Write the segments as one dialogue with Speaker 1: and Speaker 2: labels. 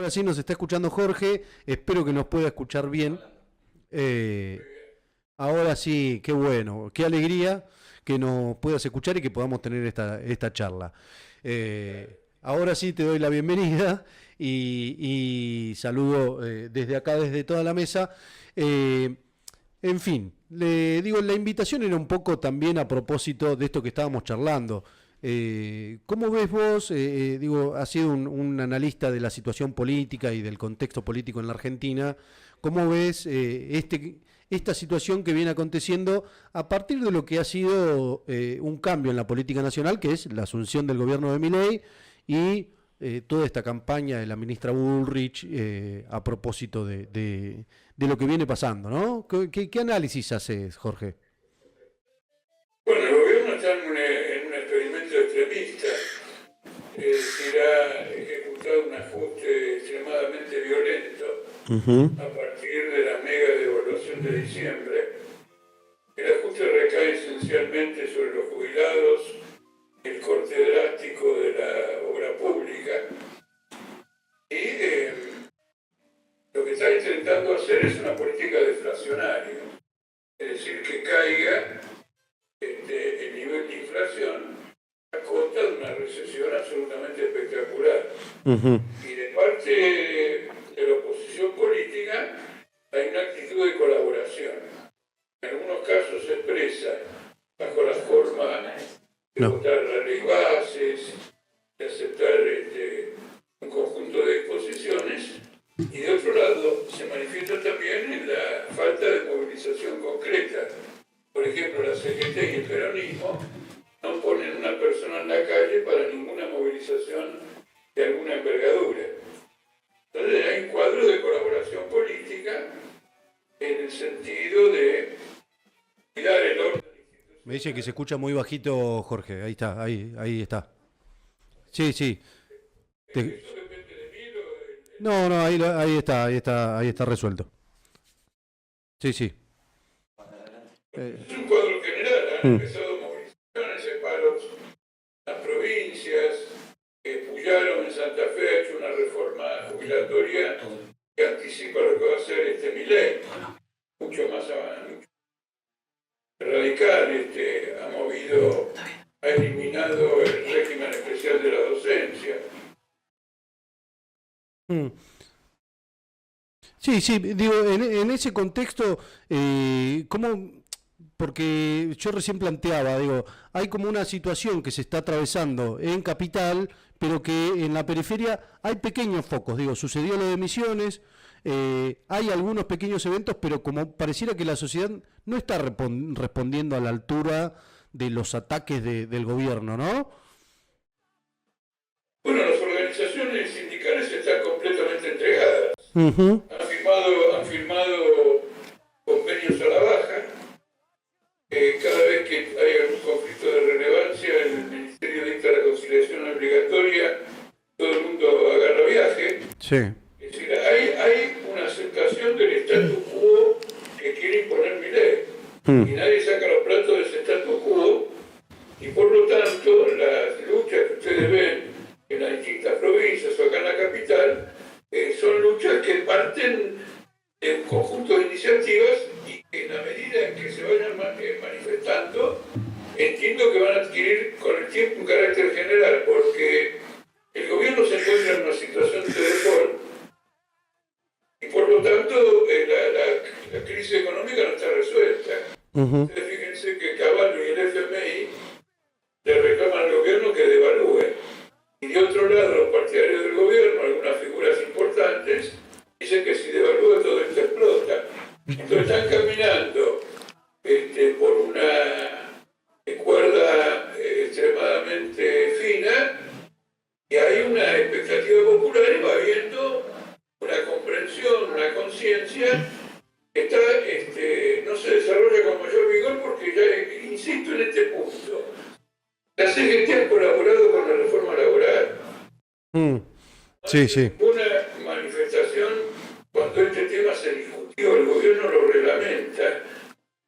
Speaker 1: ahora sí nos está escuchando Jorge, espero que nos pueda escuchar bien. Eh, Ahora sí, qué bueno, qué alegría que nos puedas escuchar y que podamos tener esta charla. Ahora sí te doy la bienvenida y saludo desde acá, desde toda la mesa. Eh, en fin, le digo, la invitación era un poco también a propósito de esto que estábamos charlando. ¿Cómo ves vos? Digo, has sido un analista de la situación política y del contexto político en la Argentina. ¿Cómo ves esta situación que viene aconteciendo a partir de lo que ha sido un cambio en la política nacional, que es la asunción del gobierno de Milei y toda esta campaña de la ministra Bullrich a propósito de lo que viene pasando, ¿no? ¿Qué análisis haces, Jorge?
Speaker 2: Bueno, el gobierno está en un experimento extremista, es decir, ha ejecutado un ajuste extremadamente violento
Speaker 1: Ujú.
Speaker 2: a partir de la mega devaluación de diciembre. El ajuste recae esencialmente sobre los jubilados, el corte drástico de la obra pública y lo que está intentando hacer es una política deflacionaria, es decir, que caiga el nivel de inflación a costa de una recesión absolutamente espectacular.
Speaker 1: Ujú.
Speaker 2: Y de parte de la oposición política hay una actitud de colaboración. En algunos casos se expresa bajo la forma de
Speaker 1: No.
Speaker 2: votar la ley bases, de aceptar un conjunto de disposiciones, y de otro lado se manifiesta también en la falta de movilización concreta. Por ejemplo, la CGT y el peronismo no ponen una persona en la calle para ninguna movilización de alguna envergadura. Entonces hay un cuadro de colaboración política en el sentido de cuidar el orden.
Speaker 1: Me dice que se escucha muy bajito, Jorge. Ahí está, ahí está. Sí, sí. Te-
Speaker 2: Eso depende de mí,
Speaker 1: No, no, ahí está resuelto. Sí, sí.
Speaker 2: es un cuadro general. Han
Speaker 1: Mm.
Speaker 2: empezado movilizaciones en paros en las provincias. Puyaron en Santa Fe ha hecho una reforma jubilatoria que anticipa lo que va a hacer Milei, mucho más mucho radical. Ha eliminado el régimen especial de la docencia.
Speaker 1: Mm. Sí, sí, digo, en ese contexto, ¿cómo? Porque yo recién planteaba, digo, hay como una situación que se está atravesando en Capital, pero que en la periferia hay pequeños focos, digo, sucedió lo de Misiones, hay algunos pequeños eventos, pero como pareciera que la sociedad no está respondiendo a la altura de los ataques del gobierno, ¿no?
Speaker 2: Bueno, las organizaciones sindicales están completamente entregadas.
Speaker 1: Ujú.
Speaker 2: Han firmado convenios a la baja. Cada vez que hay algún conflicto de relevancia, el Ministerio dicta la conciliación obligatoria, todo el mundo agarra viaje.
Speaker 1: Sí.
Speaker 2: Es decir, hay una aceptación del status quo que quiere imponer Milei. Y nadie saca los platos de ese status quo, y por lo tanto las luchas que ustedes ven en las distintas provincias o acá en la capital son luchas que parten de un conjunto de iniciativas y que en la medida en que se vayan manifestando, entiendo que van a adquirir con el tiempo un carácter general, porque el gobierno se encuentra en una situación de default y por lo tanto la crisis económica no está resuelta.
Speaker 1: Ujú.
Speaker 2: Ustedes fíjense que Caballo y el FMI le reclaman al gobierno que devalúe. Y de otro lado, los partidarios del gobierno, algunas figuras importantes, dicen que si devalúa todo esto explota. Entonces están caminando por una cuerda extremadamente fina, y hay una expectativa popular y va habiendo una comprensión, una conciencia que no se desarrolla con mayor vigor, porque ya insisto en este punto. La CGT ha colaborado con la reforma laboral.
Speaker 1: Mm. Sí, sí.
Speaker 2: Una manifestación cuando este tema se discutió, el gobierno lo reglamenta.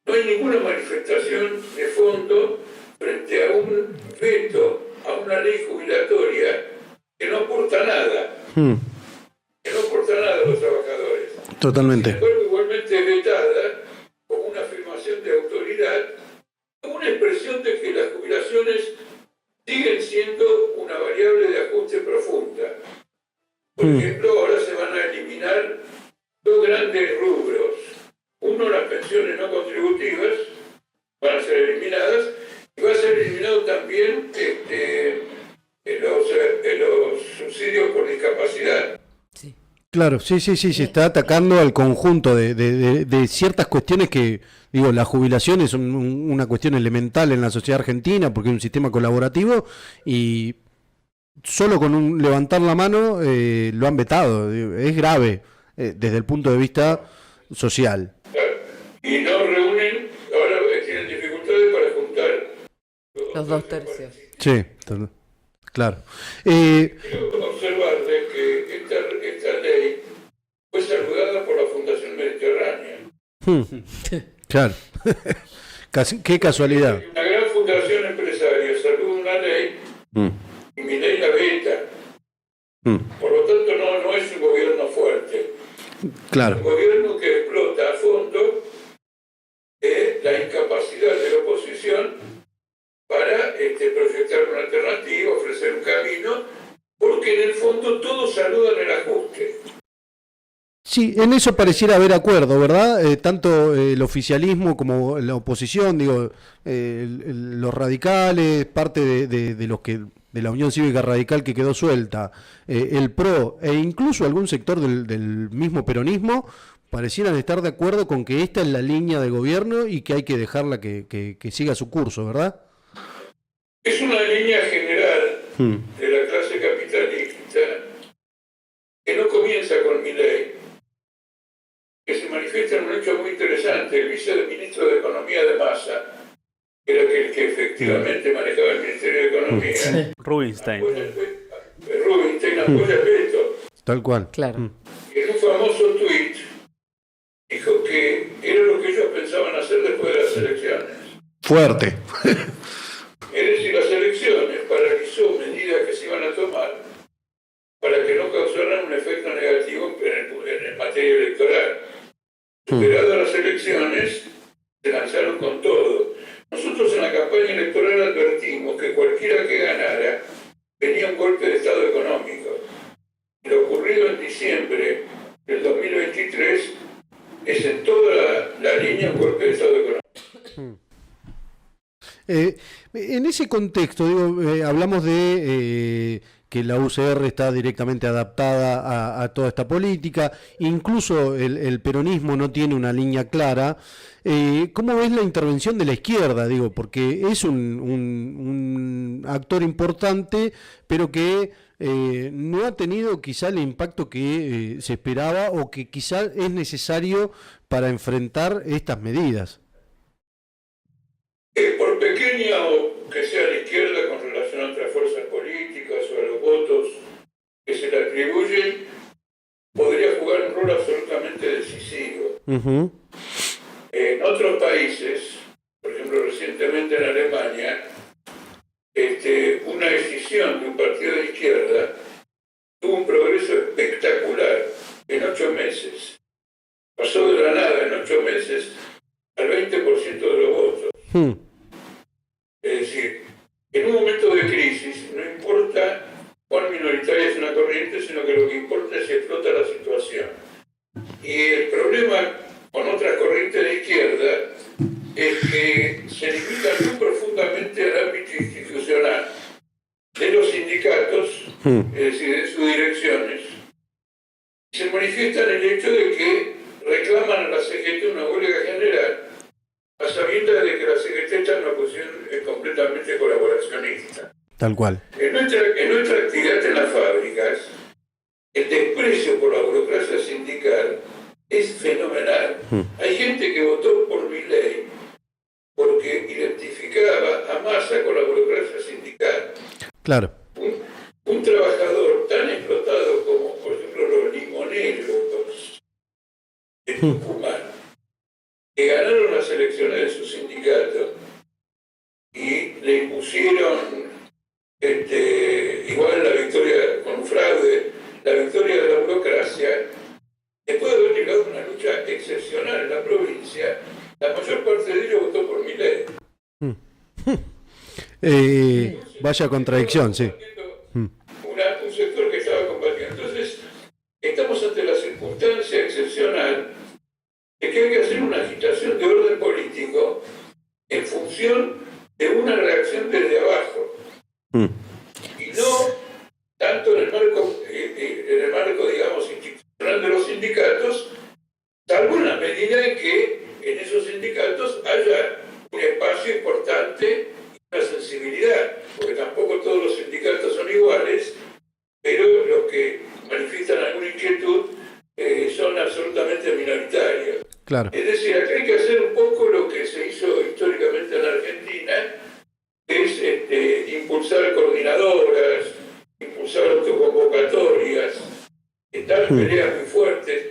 Speaker 2: No hay ninguna manifestación de fondo frente a un veto a una ley jubilatoria que no aporta nada.
Speaker 1: Mm.
Speaker 2: Que no
Speaker 1: Totalmente.
Speaker 2: Sin embargo, igualmente es vetada como una afirmación de autoridad, como una expresión de que las jubilaciones siguen siendo una variable de ajuste profunda. Por ejemplo, ahora se van a eliminar dos grandes rubros. Uno, las pensiones no contributivas van a ser eliminadas, y va a ser eliminado también los subsidios por discapacidad.
Speaker 1: Sí. Claro, sí, se está atacando al conjunto de ciertas cuestiones que, digo, la jubilación es una cuestión elemental en la sociedad argentina porque es un sistema colaborativo y solo con levantar la mano lo han vetado. Es grave desde el punto de vista social.
Speaker 2: Claro. Y no reúnen, ahora tienen dificultades para juntar
Speaker 3: los 2/3.
Speaker 1: Sí, claro.
Speaker 2: Quiero observarles que esta ley fue saludada por la Fundación Mediterránea.
Speaker 1: Claro. Qué casualidad.
Speaker 2: Una gran fundación empresaria saluda una ley y mi ley la veta. Por lo tanto, no es un gobierno fuerte.
Speaker 1: Claro.
Speaker 2: Un gobierno que explota a fondo la incapacidad de la oposición para proyectar una alternativa, ofrecer un camino, porque en el fondo todos saludan el ajuste.
Speaker 1: Sí, en eso pareciera haber acuerdo, ¿verdad? Tanto el oficialismo como la oposición, digo, los radicales, parte de los que de la Unión Cívica Radical que quedó suelta, el PRO e incluso algún sector del mismo peronismo parecieran estar de acuerdo con que esta es la línea de gobierno y que hay que dejarla que siga su curso, ¿verdad?
Speaker 2: Es una línea general de la clase capitalista que no comienza con Milei, que se manifiesta en un hecho muy interesante. El viceministro de Economía de Massa, que era el que efectivamente manejaba el Ministerio de Economía,
Speaker 4: Rubinstein
Speaker 2: apoya esto.
Speaker 1: Tal cual.
Speaker 3: Claro.
Speaker 2: Y en un famoso tuit dijo que era lo que ellos pensaban hacer después de las elecciones.
Speaker 1: Fuerte.
Speaker 2: Es decir, las elecciones paralizó medidas que se iban a tomar para que no causaran un efecto negativo en materia electoral. Superadas las elecciones, se lanzaron con todo. Nosotros en la campaña electoral advertimos que cualquiera que ganara venía un golpe de Estado económico. Lo ocurrido en diciembre del 2023 es en toda la línea un golpe de Estado económico.
Speaker 1: En ese contexto, digo, hablamos de que la UCR está directamente adaptada a toda esta política, incluso el peronismo no tiene una línea clara. ¿Cómo ves la intervención de la izquierda? Digo, porque es un actor importante, pero que no ha tenido quizá el impacto que se esperaba o que quizá es necesario para enfrentar estas medidas.
Speaker 2: Por pequeña que sea la izquierda con relación a otras fuerzas políticas o a los votos que se le atribuyen, podría jugar un rol absolutamente decisivo. En otros países, por ejemplo recientemente en Alemania, una decisión de un partido de izquierda tuvo un progreso espectacular en 8 meses. Pasó de la nada en 8 meses al 20% de los votos. Es decir, en un momento de crisis no importa cuán minoritaria es una corriente, sino que lo que importa es si explota la situación. Y el problema con otras corrientes de izquierda es que se limitan muy profundamente al ámbito institucional de los sindicatos, es decir, de sus direcciones. Se manifiesta en el hecho de que reclaman a la CGT una huelga general a sabiendas de que la CGT está en una posición completamente colaboracionista.
Speaker 1: Tal cual.
Speaker 2: En nuestra actividad en las fábricas, el desprecio por la burocracia sindical es fenomenal. Hay gente que votó por Milei porque identificaba a Massa con la burocracia sindical.
Speaker 1: Claro.
Speaker 2: Un trabajador tan explotado como, por ejemplo, los limoneros de Tucumán, que ganaron las elecciones de su sindicato y le impusieron igual la victoria con un fraude, la victoria de la burocracia, después de haber llegado a un excepcional en la provincia, la mayor parte de ellos votó por Milei.
Speaker 1: Vaya contradicción, sí.
Speaker 2: Un sector que estaba combatiendo. Entonces, estamos ante la circunstancia excepcional de que hay que hacer una agitación de orden político en función de una reacción desde abajo. Y no tanto en el marco, digamos, institucional de los sindicatos, salvo en la medida en que en esos sindicatos haya un espacio importante y una sensibilidad, porque tampoco todos los sindicatos son iguales, pero los que manifiestan alguna inquietud son absolutamente minoritarios.
Speaker 1: Claro.
Speaker 2: Es decir, acá hay que hacer un poco lo que se hizo históricamente en Argentina, que es impulsar coordinadoras, impulsar autoconvocatorias, dar peleas muy fuertes.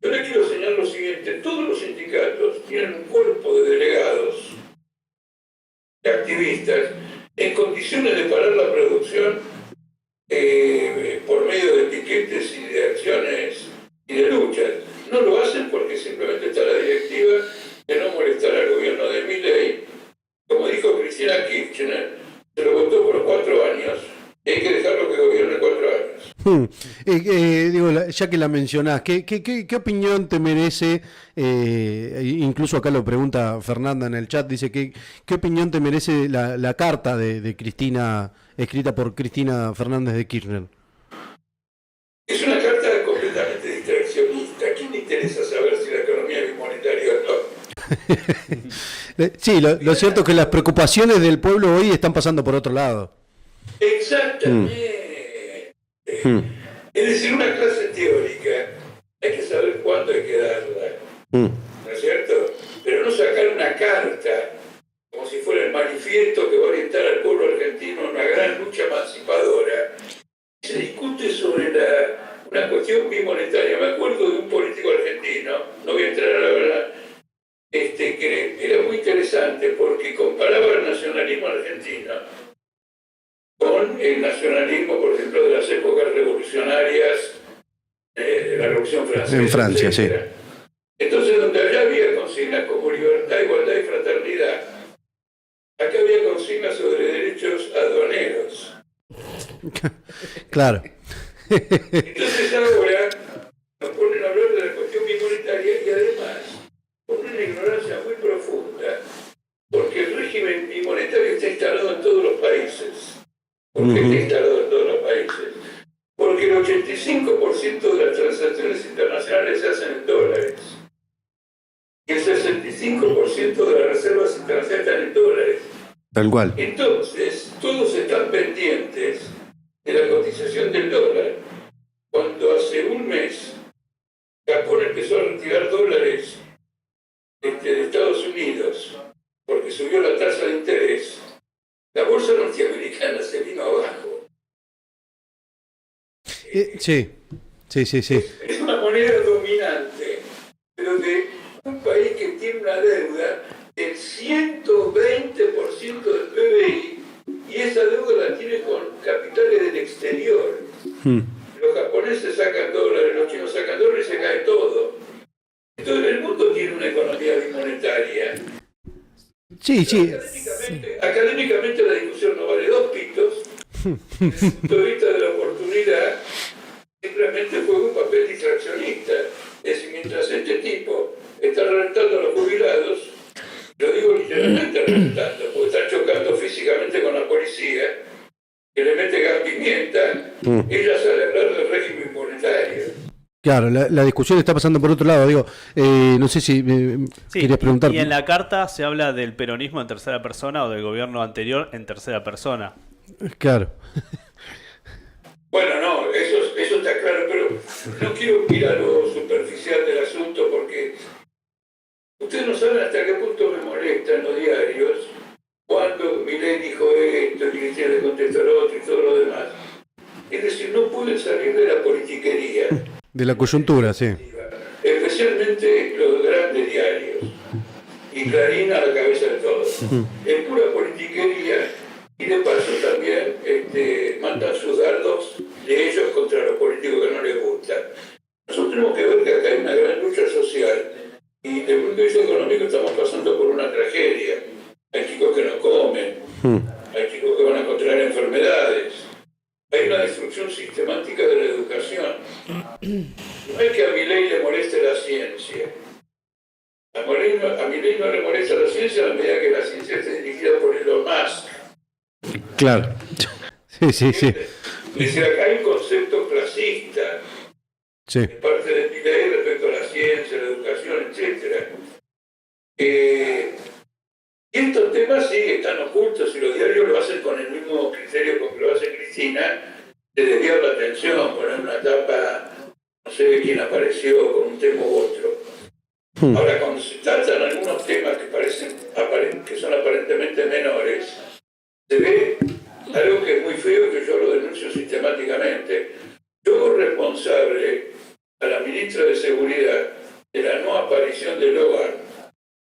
Speaker 2: Yo le quiero señalar lo siguiente: todos los sindicatos tienen un cuerpo de delegados, de activistas, en condiciones de parar la producción por medio de piquetes y de acciones y de luchas. No lo hacen porque simplemente está la directiva de no molestar al gobierno de Milei. Como dijo Cristina Kirchner, se lo votó por 4 años y hay que dejarlo que gobierne 4 años.
Speaker 1: Digo, ya que la mencionás, ¿qué opinión te merece? Incluso acá lo pregunta Fernanda en el chat, dice ¿qué opinión te merece la carta de Cristina, escrita por Cristina Fernández de Kirchner?
Speaker 2: Es una carta completamente distraccionista. ¿A quién le interesa saber si la economía es bimonetaria o no?
Speaker 1: Sí, lo cierto es que las preocupaciones del pueblo hoy están pasando por otro lado.
Speaker 2: Exactamente. Es decir, una clase teórica hay que saber cuándo hay que darla, ¿no es cierto? Pero no sacar una carta como si fuera el manifiesto que va a orientar al pueblo argentino en una gran lucha emancipadora. Se discute sobre una cuestión bimonetaria. Me acuerdo de un político argentino, no voy a entrar a la verdad, que era muy interesante porque comparaba el nacionalismo argentino con el nacionalismo, por ejemplo, de las épocas revolucionarias, de la Revolución Francesa.
Speaker 1: En Francia,
Speaker 2: etcétera. Sí. Entonces, donde allá había consignas como libertad, igualdad y fraternidad, acá había consignas sobre derechos aduaneros.
Speaker 1: Claro.
Speaker 2: Entonces ahora nos ponen a hablar de la cuestión bimonetaria y además con una ignorancia muy profunda, porque el régimen bimonetario está instalado en todos los países. ¿Por qué está instalado en todos los países? Porque el 85% de las transacciones internacionales se hacen en dólares. Y el 65% de las reservas internacionales están en dólares.
Speaker 1: Tal cual.
Speaker 2: Entonces, todos están pendientes de la cotización del dólar. Cuando hace un mes Japón empezó a retirar dólares de Estados Unidos porque subió la tasa de interés, la bolsa norteamericana se vino abajo.
Speaker 1: Sí.
Speaker 2: Es una moneda dominante, pero de un país que tiene una deuda del 120% del PBI, y esa deuda la tiene con capitales del exterior. Los japoneses sacan dólares, los chinos sacan dólares y se cae todo. Entonces el mundo tiene una economía bimonetaria.
Speaker 1: Sí.
Speaker 2: Académicamente la discusión no vale 2 pitos. Desde el punto de vista de la oportunidad, simplemente juega un papel distraccionista. Es decir, mientras este tipo está reventando a los jubilados, lo digo literalmente reventando, porque está chocando físicamente con la policía, que le mete gas pimienta, ella sale a hablar del régimen monetario.
Speaker 1: Claro, la discusión está pasando por otro lado. Digo, no sé si querías preguntar.
Speaker 4: Y en la carta se habla del peronismo en tercera persona o del gobierno anterior en tercera persona.
Speaker 1: Claro.
Speaker 2: Bueno, no, eso está claro, pero no quiero ir a lo superficial del asunto porque ustedes no saben hasta qué punto me molesta en los diarios cuando Milei dijo esto, y Cristina le contestó lo otro y todo lo demás. Es decir, no pueden salir de la politiquería.
Speaker 1: De la coyuntura, sí.
Speaker 2: Especialmente los grandes diarios. Y Clarín a la cabeza de todos. Es pura politiquería y de paso también mandan sus dardos de ellos contra los políticos que no les gustan. Nosotros tenemos que ver que acá hay una gran lucha social no es que a Milei le moleste la ciencia. A Milei no le molesta la ciencia a la medida que la ciencia esté dirigida por Elon Musk.
Speaker 1: Claro. Sí.
Speaker 2: Es decir, acá hay un concepto clasista
Speaker 1: Sí.
Speaker 2: de parte de Milei respecto a la ciencia, la educación, etc. Y estos temas sí están ocultos y los diarios lo hacen con el mismo criterio con que lo hace Cristina, de desviar la atención, poner una tapa, no sé de quién apareció con un tema u otro. Ahora, cuando se tratan algunos temas que son aparentemente menores, se ve algo que es muy feo y que yo lo denuncio sistemáticamente. Yo hago responsable a la ministra de Seguridad de la no aparición del hogar.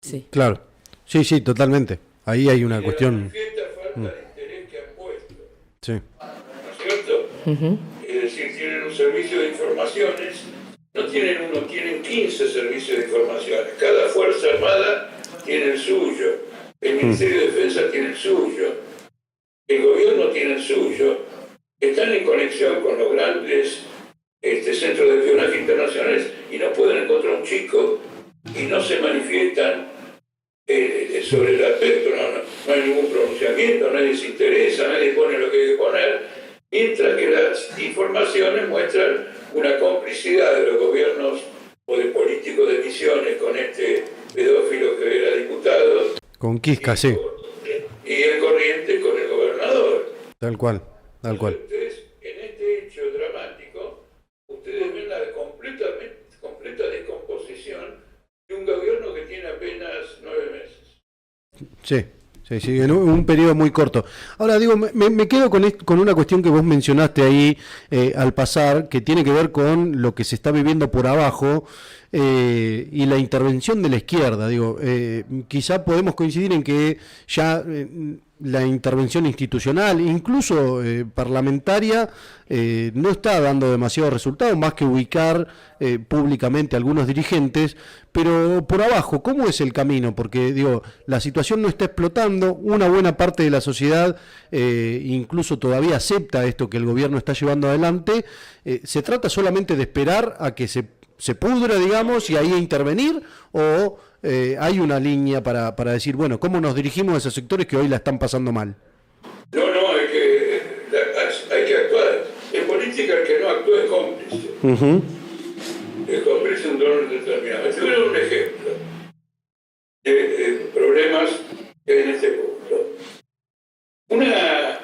Speaker 3: Sí.
Speaker 1: Claro. Sí, totalmente. Ahí hay una
Speaker 2: Y
Speaker 1: cuestión.
Speaker 2: la manifiesta falta de interés que han puesto.
Speaker 1: Sí.
Speaker 2: ¿No es cierto? Es decir, tienen un servicio de informaciones, no tienen uno, tienen 15 servicios de informaciones. Cada Fuerza Armada tiene el suyo, el Ministerio de Defensa tiene el suyo, el gobierno tiene el suyo. Están en conexión con los grandes centros de espionaje internacionales y no pueden encontrar un chico y no se manifiestan sobre el aspecto, no hay ningún pronunciamiento, nadie se interesa, nadie pone lo que hay que poner, mientras que las informaciones muestran una complicidad de los gobiernos o de políticos de misiones con este pedófilo que era diputado.
Speaker 1: Con Quisca, sí.
Speaker 2: Y el corriente con el gobernador.
Speaker 1: Tal cual.
Speaker 2: Ustedes, en este hecho dramático, ustedes ven la completa descomposición de un gobierno que tiene apenas 9 meses.
Speaker 1: Sí, en un periodo muy corto. Ahora, digo, me quedo con una cuestión que vos mencionaste ahí al pasar, que tiene que ver con lo que se está viviendo por abajo y la intervención de la izquierda. Digo, quizá podemos coincidir en que ya la intervención institucional, incluso parlamentaria, no está dando demasiado resultado, más que ubicar públicamente a algunos dirigentes, pero por abajo, ¿cómo es el camino? Porque digo, la situación no está explotando, una buena parte de la sociedad incluso todavía acepta esto que el gobierno está llevando adelante, ¿se trata solamente de esperar a que se pudra, digamos, y ahí intervenir, o hay una línea para decir, bueno, ¿cómo nos dirigimos a esos sectores que hoy la están pasando mal?
Speaker 2: No, hay que actuar. En política el que no actúa es cómplice. Es cómplice de un dolor determinado. Te voy a dar un ejemplo de problemas que hay en este punto. Una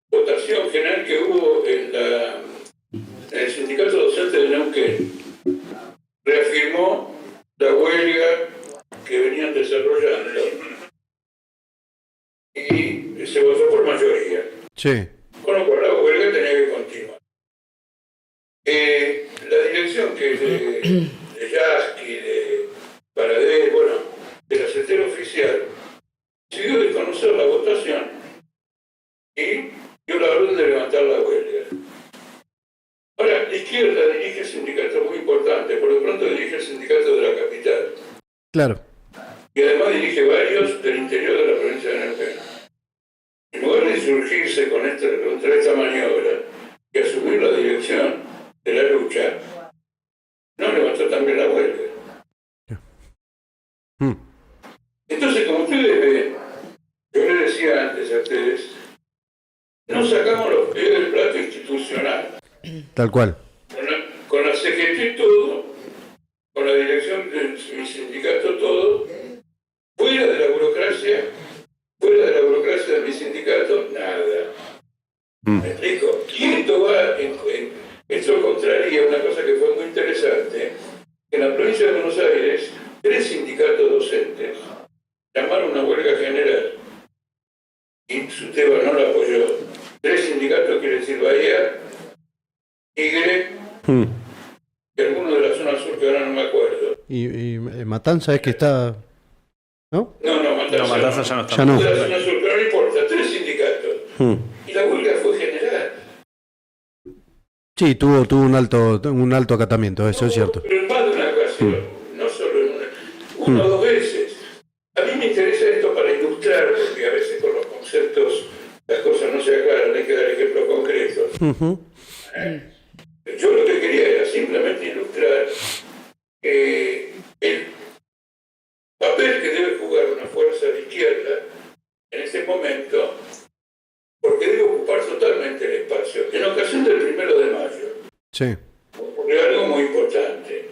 Speaker 2: votación general que hubo en el sindicato docente de Neuquén reafirmó la huelga que venían desarrollando y se votó por mayoría.
Speaker 1: Sí.
Speaker 2: Con lo cual la huelga tenía que continuar. La dirección que de Yasky, de Paradés, de la secretaria oficial, decidió desconocer la votación y dio la orden de levantar la huelga. Ahora, la izquierda dirige sindicatos muy importantes, por lo pronto dirige el sindicato de la capital.
Speaker 1: Claro.
Speaker 2: Y además dirige varios del interior de la provincia de Neuquén. En lugar de insurgirse contra esta maniobra y asumir la dirección de la lucha, no levantó también la huelga. Entonces, como ustedes ven, yo les decía antes a ustedes, no sacamos los pies del plato institucional.
Speaker 1: Tal cual.
Speaker 2: Con la CGT todo, con la dirección de mi sindicato todo, fuera de la burocracia de mi sindicato, nada. ¿Me explico? Y esto contraría una cosa que fue muy interesante, que en la provincia de Buenos Aires, 3 sindicatos docentes llamaron una huelga general y Suteba no la apoyó. 3 sindicatos, quiere decir Bahía, Tigre y alguno de la zona sur que ahora no me acuerdo.
Speaker 1: Y Matanza es que está... ¿No?
Speaker 2: No,
Speaker 4: Matanza ya no está.
Speaker 1: Ya no.
Speaker 2: De la zona sur, pero no importa, 3 sindicatos. Y la huelga fue general.
Speaker 1: Sí, tuvo un alto acatamiento, eso es cierto.
Speaker 2: Pero en más de una ocasión, no solo en una o 2 veces. A mí me interesa esto para ilustrar, porque a veces con los conceptos las cosas no se aclaran, hay que dar ejemplos concretos. Yo lo que quería era simplemente
Speaker 1: Sí.
Speaker 2: ocurrió algo muy importante.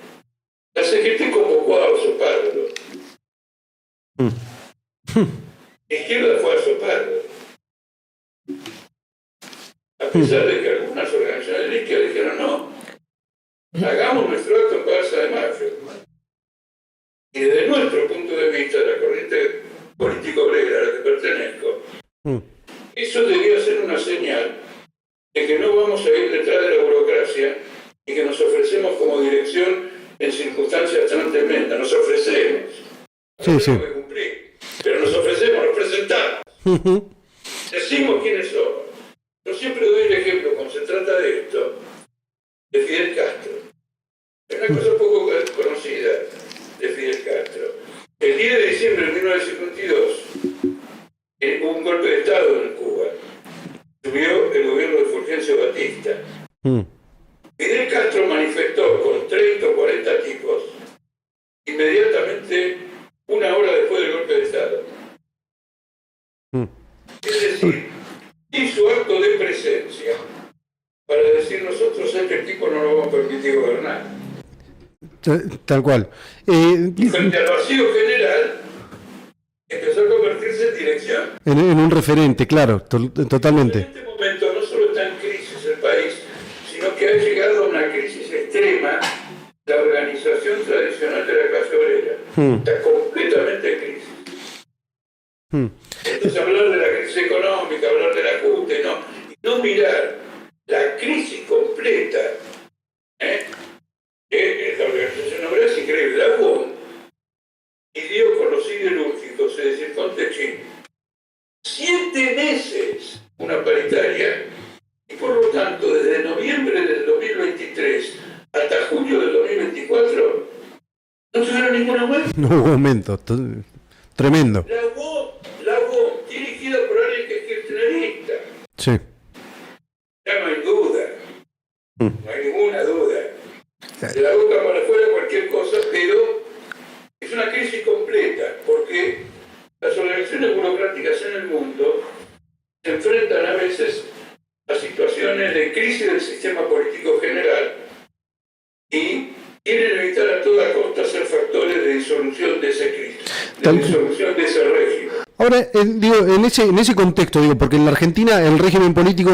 Speaker 2: La CGT convocó a Oso Pardo. La izquierda fue a Oso Pardo. A pesar de que algunas organizaciones de la izquierda dijeron no, hagamos nuestro acto en Plaza de Mayo. Y desde nuestro punto de vista, la corriente político obrera a la que pertenezco, eso debía ser una señal de que no vamos a ir detrás de la burocracia y que nos ofrecemos como dirección en circunstancias tan tremendas. Nos ofrecemos.
Speaker 1: Sí, sí.
Speaker 2: Tenemos que cumplir, pero nos ofrecemos, nos presentamos. Decimos quiénes somos. Yo siempre doy el ejemplo, cuando se trata de esto, de Fidel Castro. Es una cosa poco conocida de Fidel Castro. El 10 de diciembre de 1952 hubo un golpe de Estado en Cuba. Subió el gobierno de Fulgencio Batista. Fidel Castro manifestó con 30 o 40 tipos inmediatamente una hora después del golpe de Estado. Es decir, hizo acto de presencia para decir nosotros a este tipo no lo vamos a permitir gobernar.
Speaker 1: Tal cual.
Speaker 2: Y frente al vacío general empezó a convertirse en dirección.
Speaker 1: En un referente, claro, totalmente.
Speaker 2: En este momento no solo está en crisis el país, sino que ha llegado a una crisis extrema la organización tradicional de la clase obrera. Está completamente en crisis. Entonces hablar de la crisis económica, hablar del ajuste, y no mirar la crisis completa, la organización obrera es increíble. La UOM pidió con los siderúrgicos, es decir, con Techín, 7 meses una paritaria, y por lo tanto desde noviembre del 2023 hasta junio del 2024 no tuvieron ningún aumento.
Speaker 1: No hubo aumento, tremendo.
Speaker 2: La UOM, dirigida por alguien que es kirchnerista.
Speaker 1: Sí.
Speaker 2: Ya no hay duda, no hay ninguna duda. De la boca para afuera cualquier cosa, pero es una crisis completa, porque las organizaciones burocráticas en el mundo se enfrentan a veces a situaciones de crisis del sistema político general y quieren evitar a toda costa ser factores de disolución de esa crisis, de disolución de ese régimen.
Speaker 1: Ahora, digo, en ese contexto, digo, porque en la Argentina el régimen político,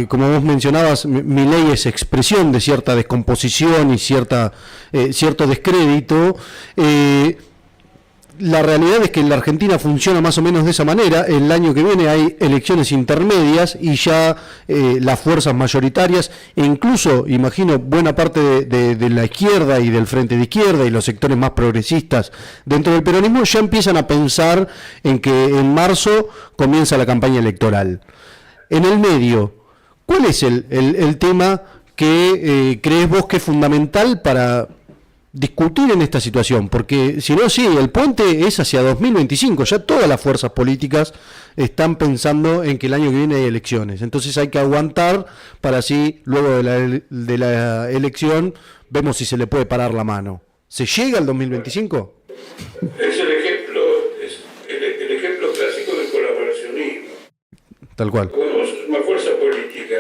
Speaker 1: como vos mencionabas, Milei es expresión de cierta descomposición y cierto descrédito. La realidad es que en la Argentina funciona más o menos de esa manera. El año que viene hay elecciones intermedias y ya las fuerzas mayoritarias, e incluso, imagino, buena parte de la izquierda y del frente de izquierda y los sectores más progresistas dentro del peronismo ya empiezan a pensar en que en marzo comienza la campaña electoral. En el medio, ¿cuál es el tema que crees vos que es fundamental para discutir en esta situación? Porque si no, sí, el puente es hacia 2025, ya todas las fuerzas políticas están pensando en que el año que viene hay elecciones, entonces hay que aguantar para así, luego de la elección, vemos si se le puede parar la mano. ¿Se llega al 2025?
Speaker 2: Es el ejemplo clásico del colaboracionismo.
Speaker 1: Tal cual.
Speaker 2: Cuando vos sos una fuerza política,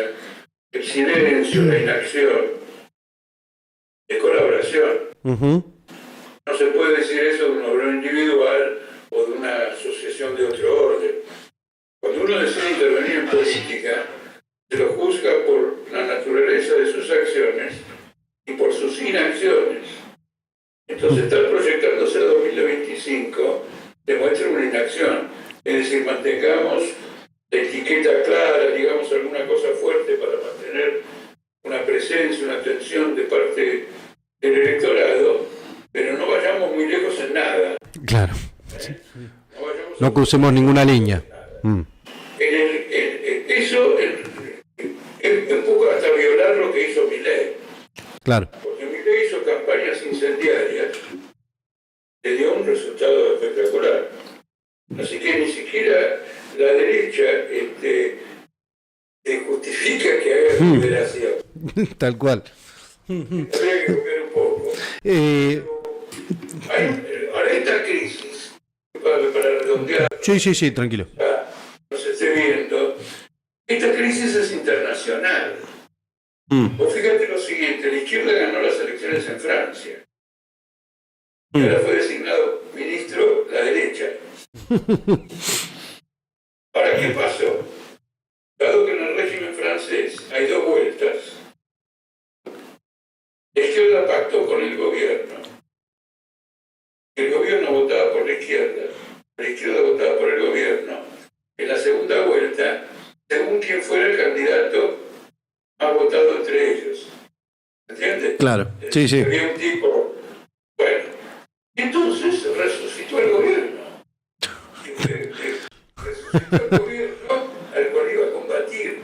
Speaker 2: el silencio, la inacción, es colaboración. No se puede decir eso de un obrero individual o de una asociación de otro orden. Cuando uno decide intervenir en política, se lo juzga por la naturaleza de sus acciones y por sus inacciones. Entonces, estar proyectándose a 2025 demuestra una inacción. Es decir, mantengamos la etiqueta clara, digamos alguna cosa fuerte para mantener una presencia, una atención de parte del electorado, pero no vayamos muy lejos en nada.
Speaker 1: Claro. No crucemos ninguna línea.
Speaker 2: Eso es un poco hasta violar lo que hizo Milei.
Speaker 1: Claro.
Speaker 2: Porque Milei hizo campañas incendiarias, le dio un resultado espectacular. Así que ni siquiera la derecha justifica que haga liberación.
Speaker 1: Tal cual.
Speaker 2: Habría que comer un poco. Ahora esta crisis, para redondear,
Speaker 1: Sí, tranquilo.
Speaker 2: no se esté viendo, esta crisis es internacional. Vos fíjate lo siguiente, izquierda ganó las elecciones en Francia. Y ahora fue designado ministro la derecha. Ahora, ¿qué pasó? Dado que en el régimen francés hay dos vueltas, la izquierda pactó con el gobierno. El gobierno votaba por la izquierda votaba por el gobierno. En la segunda vuelta, según quien fuera el candidato más votado entre ellos. ¿Entiendes?
Speaker 1: Claro, sí, sí.
Speaker 2: Había un tipo. Bueno, entonces resucitó el gobierno. Resucitó el gobierno al cual iba a combatir.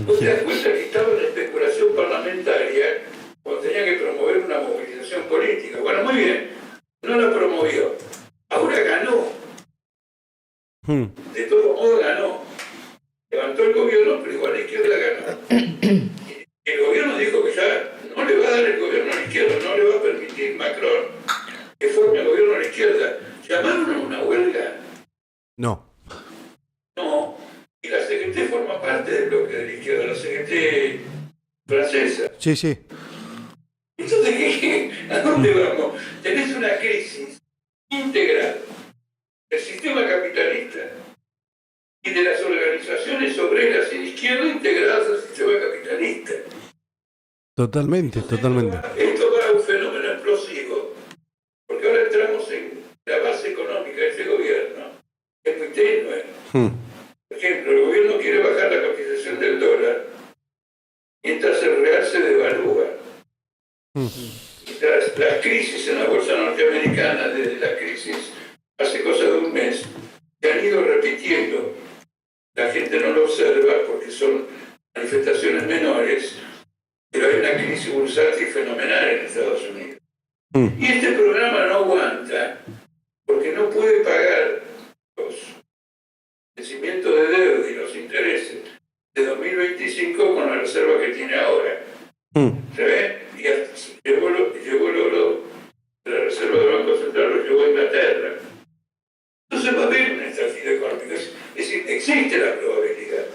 Speaker 2: ¿Vos te das cuenta que estaba en la especulación parlamentaria cuando tenía que promover una movilización política? Bueno, muy bien, no la promovió. Ahora ganó. De todo modo ganó. Levantó el gobierno, pero igual la izquierda ganó. Y el gobierno dijo que ya no le va a dar el gobierno a la izquierda, no le va a permitir Macron que forme el gobierno a la izquierda. ¿Llamaron a una huelga?
Speaker 1: No.
Speaker 2: No. Y la CGT forma parte del bloque de la izquierda, la CGT francesa.
Speaker 1: Sí, sí.
Speaker 2: Entonces, ¿a dónde vamos? Tenés una crisis integral del sistema capitalista y de las organizaciones obreras y de izquierda integradas al sistema capitalista.
Speaker 1: Totalmente, totalmente.
Speaker 2: Esto va a un fenómeno explosivo, porque ahora entramos en la base económica de este gobierno, que es muy tenue. Por ejemplo, el gobierno quiere bajar la cotización del dólar, mientras el real se devalúa. Mientras las crisis en la bolsa norteamericana, desde la crisis hace cosa de un mes, se han ido repitiendo. La gente no lo observa porque son manifestaciones menores, pero hay una crisis bursátil fenomenal en Estados Unidos. Y este programa no aguanta porque no puede pagar los vencimientos de deuda y los intereses de 2025 con la reserva que tiene ahora. ¿Se ve? Y hasta llevó el oro de la reserva del Banco Central, lo llevó a Inglaterra. Entonces va a haber una estrategia económica. Es decir, existe la probabilidad.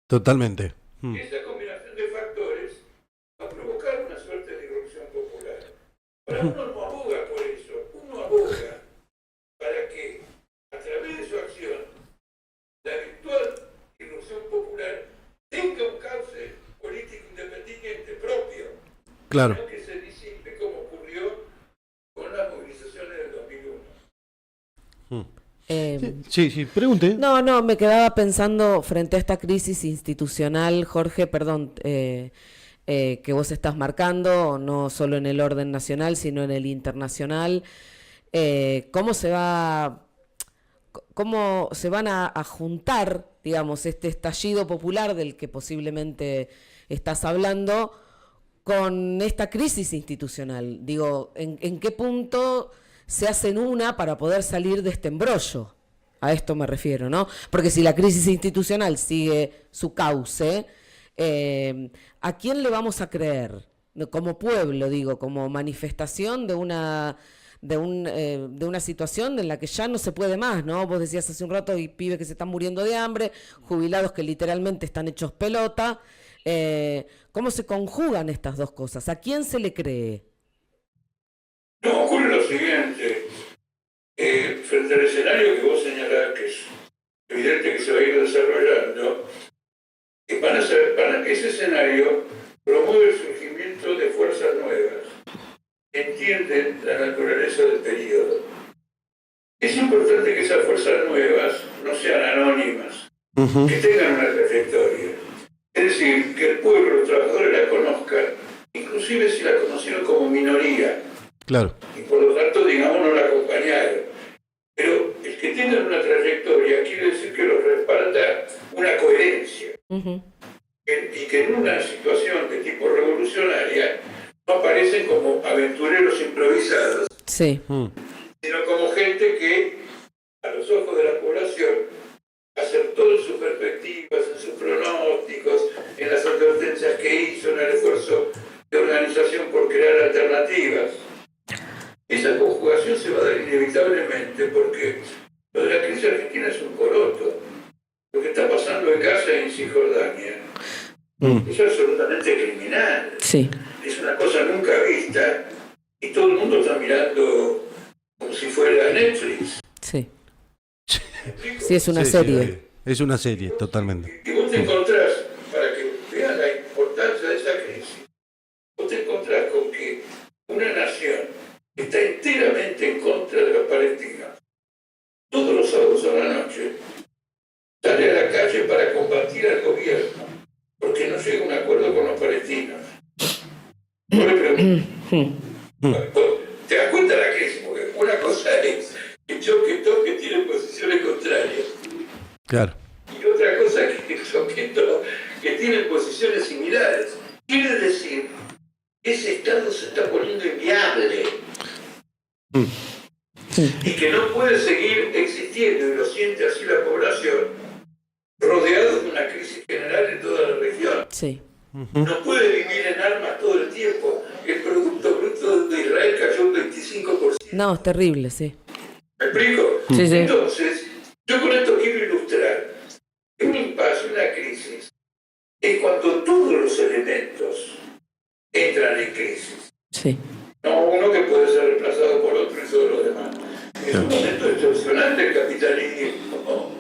Speaker 1: Totalmente.
Speaker 2: Esa combinación de factores va a provocar una suerte de irrupción popular. Ahora uno no aboga por eso, uno aboga para que a través de su acción la eventual irrupción popular tenga un cauce político independiente propio.
Speaker 1: Claro.
Speaker 2: No que se disipe como ocurrió con las movilizaciones del 2001.
Speaker 1: Sí, pregunte.
Speaker 3: No, me quedaba pensando frente a esta crisis institucional, Jorge, perdón, que vos estás marcando, no solo en el orden nacional, sino en el internacional. ¿Cómo se van a juntar, digamos, este estallido popular del que posiblemente estás hablando con esta crisis institucional? Digo, ¿en qué punto se hacen una para poder salir de este embrollo? A esto me refiero, ¿no? Porque si la crisis institucional sigue su cauce, ¿a quién le vamos a creer? Como pueblo, digo, como manifestación de una situación en la que ya no se puede más, ¿no? Vos decías hace un rato, hay pibes que se están muriendo de hambre, jubilados que literalmente están hechos pelota. ¿Cómo se conjugan estas dos cosas? ¿A quién se le cree?
Speaker 2: No, ocurre lo siguiente. Frente al escenario que vos señalás, que es evidente que se va a ir desarrollando, ese escenario promueve el surgimiento de fuerzas nuevas que entienden la naturaleza del periodo. Es importante que esas fuerzas nuevas no sean anónimas, que tengan una trayectoria. Es decir, que el pueblo, los trabajadores la conozcan, inclusive si la conocieron como minoría.
Speaker 1: Claro.
Speaker 2: Y por lo tanto, digamos, no la acompañaron. Pero el que tengan una trayectoria quiere decir que los respalda una coherencia. Y que en una situación de tipo revolucionaria no aparecen como aventureros improvisados,
Speaker 3: sí,
Speaker 2: sino como gente que, a los ojos de la población, acertó en sus perspectivas, en sus pronósticos, en las advertencias que hizo, en el esfuerzo de organización por crear alternativas. Esa conjugación se va a dar inevitablemente porque lo de la crisis argentina es un poroto. Lo que está pasando en Gaza y en Cisjordania es absolutamente criminal.
Speaker 3: sí.
Speaker 2: Es una cosa mirando como si fuera Netflix.
Speaker 3: Sí.
Speaker 2: ¿Me explico?
Speaker 3: Sí, es una
Speaker 1: Sí,
Speaker 3: serie.
Speaker 1: sí, es una serie, totalmente.
Speaker 2: Y vos te encontrás, para que vean la importancia de esa crisis, vos te encontrás con que una nación está enteramente en contra de los palestinos. Todos los sábados a la noche sale a la calle para combatir al gobierno, porque no llega a un acuerdo con los palestinos. Yo le pregunto, ¿te das cuenta de la crisis? Porque una cosa es que Choque tiene posiciones contrarias.
Speaker 1: Claro.
Speaker 2: Y otra cosa que Choqueto que tienen posiciones similares. Quiere decir, ese Estado se está poniendo inviable. Y que no puede seguir existiendo, y lo siente así la población, rodeado de una crisis general en toda la región.
Speaker 3: Sí.
Speaker 2: No puede vivir en armas todo el tiempo. El Producto Bruto de Israel cayó un 25%.
Speaker 3: No, es terrible, sí.
Speaker 2: ¿Me explico?
Speaker 3: Sí, sí.
Speaker 2: Entonces, yo con esto quiero ilustrar que un impasse, una crisis, es cuando todos los elementos entran en crisis.
Speaker 3: Sí.
Speaker 2: No uno que puede ser reemplazado por otro y todo lo demás. Es un momento excepcional del capitalismo.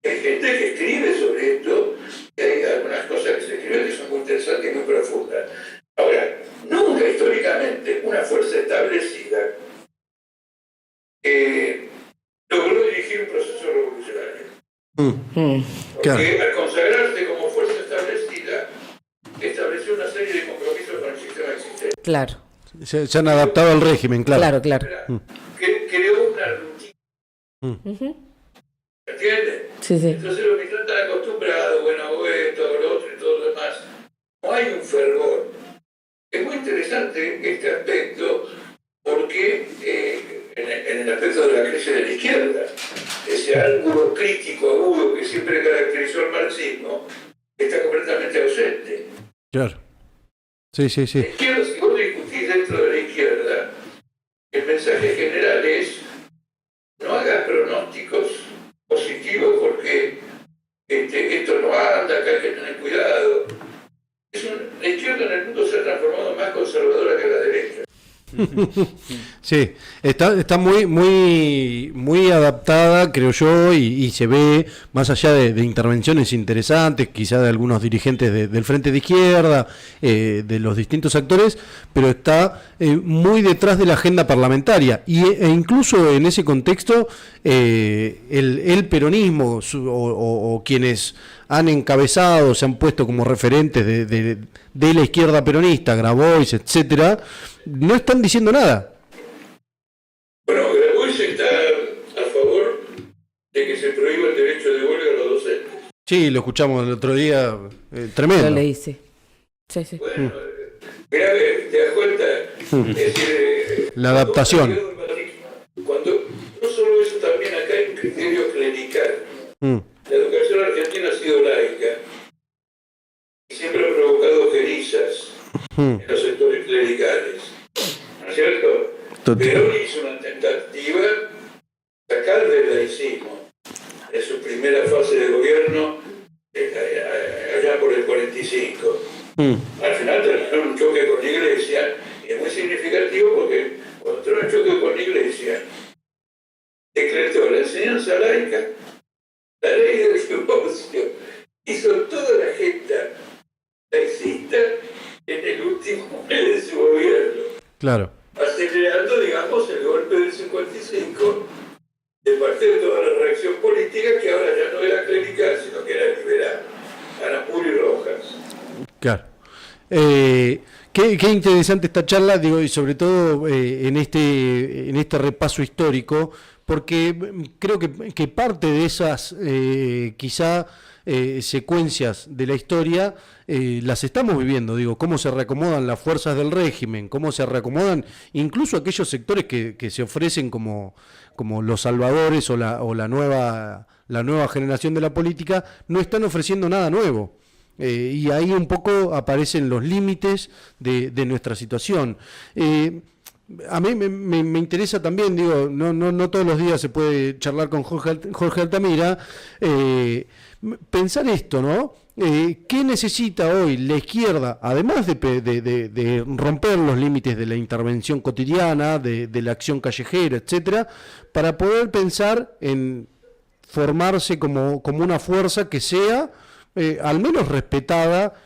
Speaker 2: Hay gente que escribe sobre esto, y hay algunas cosas que se escriben que son muy interesantes y muy profundas. Ahora, nunca históricamente una fuerza establecida logró dirigir un proceso revolucionario. Porque al consagrarse como fuerza establecida, estableció una serie de compromisos con el sistema existente.
Speaker 3: Claro.
Speaker 1: Se han adaptado al régimen, claro.
Speaker 3: Claro.
Speaker 2: Creó una rutina. ¿Entiendes?
Speaker 3: Sí, sí.
Speaker 2: Entonces los que están tan acostumbrados, bueno, esto, lo otro y todo lo demás, no hay un fervor. Es muy interesante este aspecto porque en el aspecto de la crisis de la izquierda, ese ángulo crítico agudo que siempre caracterizó al marxismo, está completamente ausente.
Speaker 1: Claro. Sí.
Speaker 2: La izquierda, si vos discutís dentro de la izquierda, el mensaje general es no hagas pronósticos positivos porque esto no anda, acá hay que tener cuidado. La izquierda en el mundo se ha transformado más conservadora que la derecha.
Speaker 1: Sí, está muy adaptada, creo yo, y se ve, más allá de intervenciones interesantes, quizá de algunos dirigentes del Frente de Izquierda, de los distintos actores, pero está muy detrás de la agenda parlamentaria, e incluso en ese contexto el peronismo o quienes han encabezado, se han puesto como referentes de la izquierda peronista, Grabois, etcétera, no están diciendo nada.
Speaker 2: Bueno, Grabois está a favor de que se prohíba el derecho de huelga a los docentes.
Speaker 1: Sí, lo escuchamos el otro día, tremendo.
Speaker 3: Lo leí, sí. Sí.
Speaker 2: Bueno, mirá, te das cuenta, es decir,
Speaker 1: la adaptación.
Speaker 2: Cuando no solo eso, también acá hay un criterio clerical. La educación argentina ha sido laica y siempre ha provocado jerizas en los sectores clericales, ¿no es cierto? Perón hizo una tentativa de sacar del laicismo en su primera fase de gobierno allá por el 45. Al final terminó un choque con la Iglesia, y es muy significativo porque cuando entró en choque con la Iglesia, decretó la enseñanza laica, la ley del divorcio, hizo toda la agenda laicista en el último mes de su gobierno. Claro. Acelerando, digamos, el golpe del 55 de parte de toda la reacción política que ahora ya no era clerical, sino que era liberal. Aramburu y Rojas.
Speaker 1: Claro. Qué interesante esta charla, digo, y sobre todo en este repaso histórico, porque creo que parte de esas quizá secuencias de la historia las estamos viviendo, digo, cómo se reacomodan las fuerzas del régimen, cómo se reacomodan incluso aquellos sectores que se ofrecen como los salvadores o la nueva generación de la política, no están ofreciendo nada nuevo. Y ahí un poco aparecen los límites de nuestra situación. a mí me interesa también, digo, no todos los días se puede charlar con Jorge Altamira, pensar esto, ¿no? ¿Qué necesita hoy la izquierda, además de romper los límites de la intervención cotidiana, de la acción callejera, etcétera, para poder pensar en formarse como una fuerza que sea al menos respetada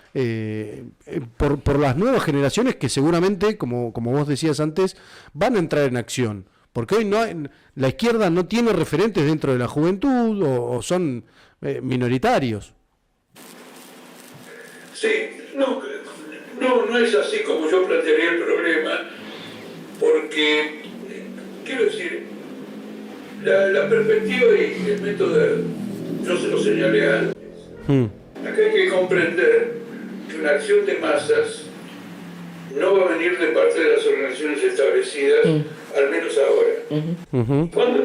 Speaker 1: por las nuevas generaciones que seguramente, como vos decías antes, van a entrar en acción? Porque hoy la izquierda no tiene referentes dentro de la juventud o son minoritarios.
Speaker 2: Sí, no es así como yo plantearía el problema, porque, quiero decir, la perspectiva y el método, yo se lo señalé antes. Acá hay que comprender que una acción de masas no va a venir de parte de las organizaciones establecidas, al menos ahora.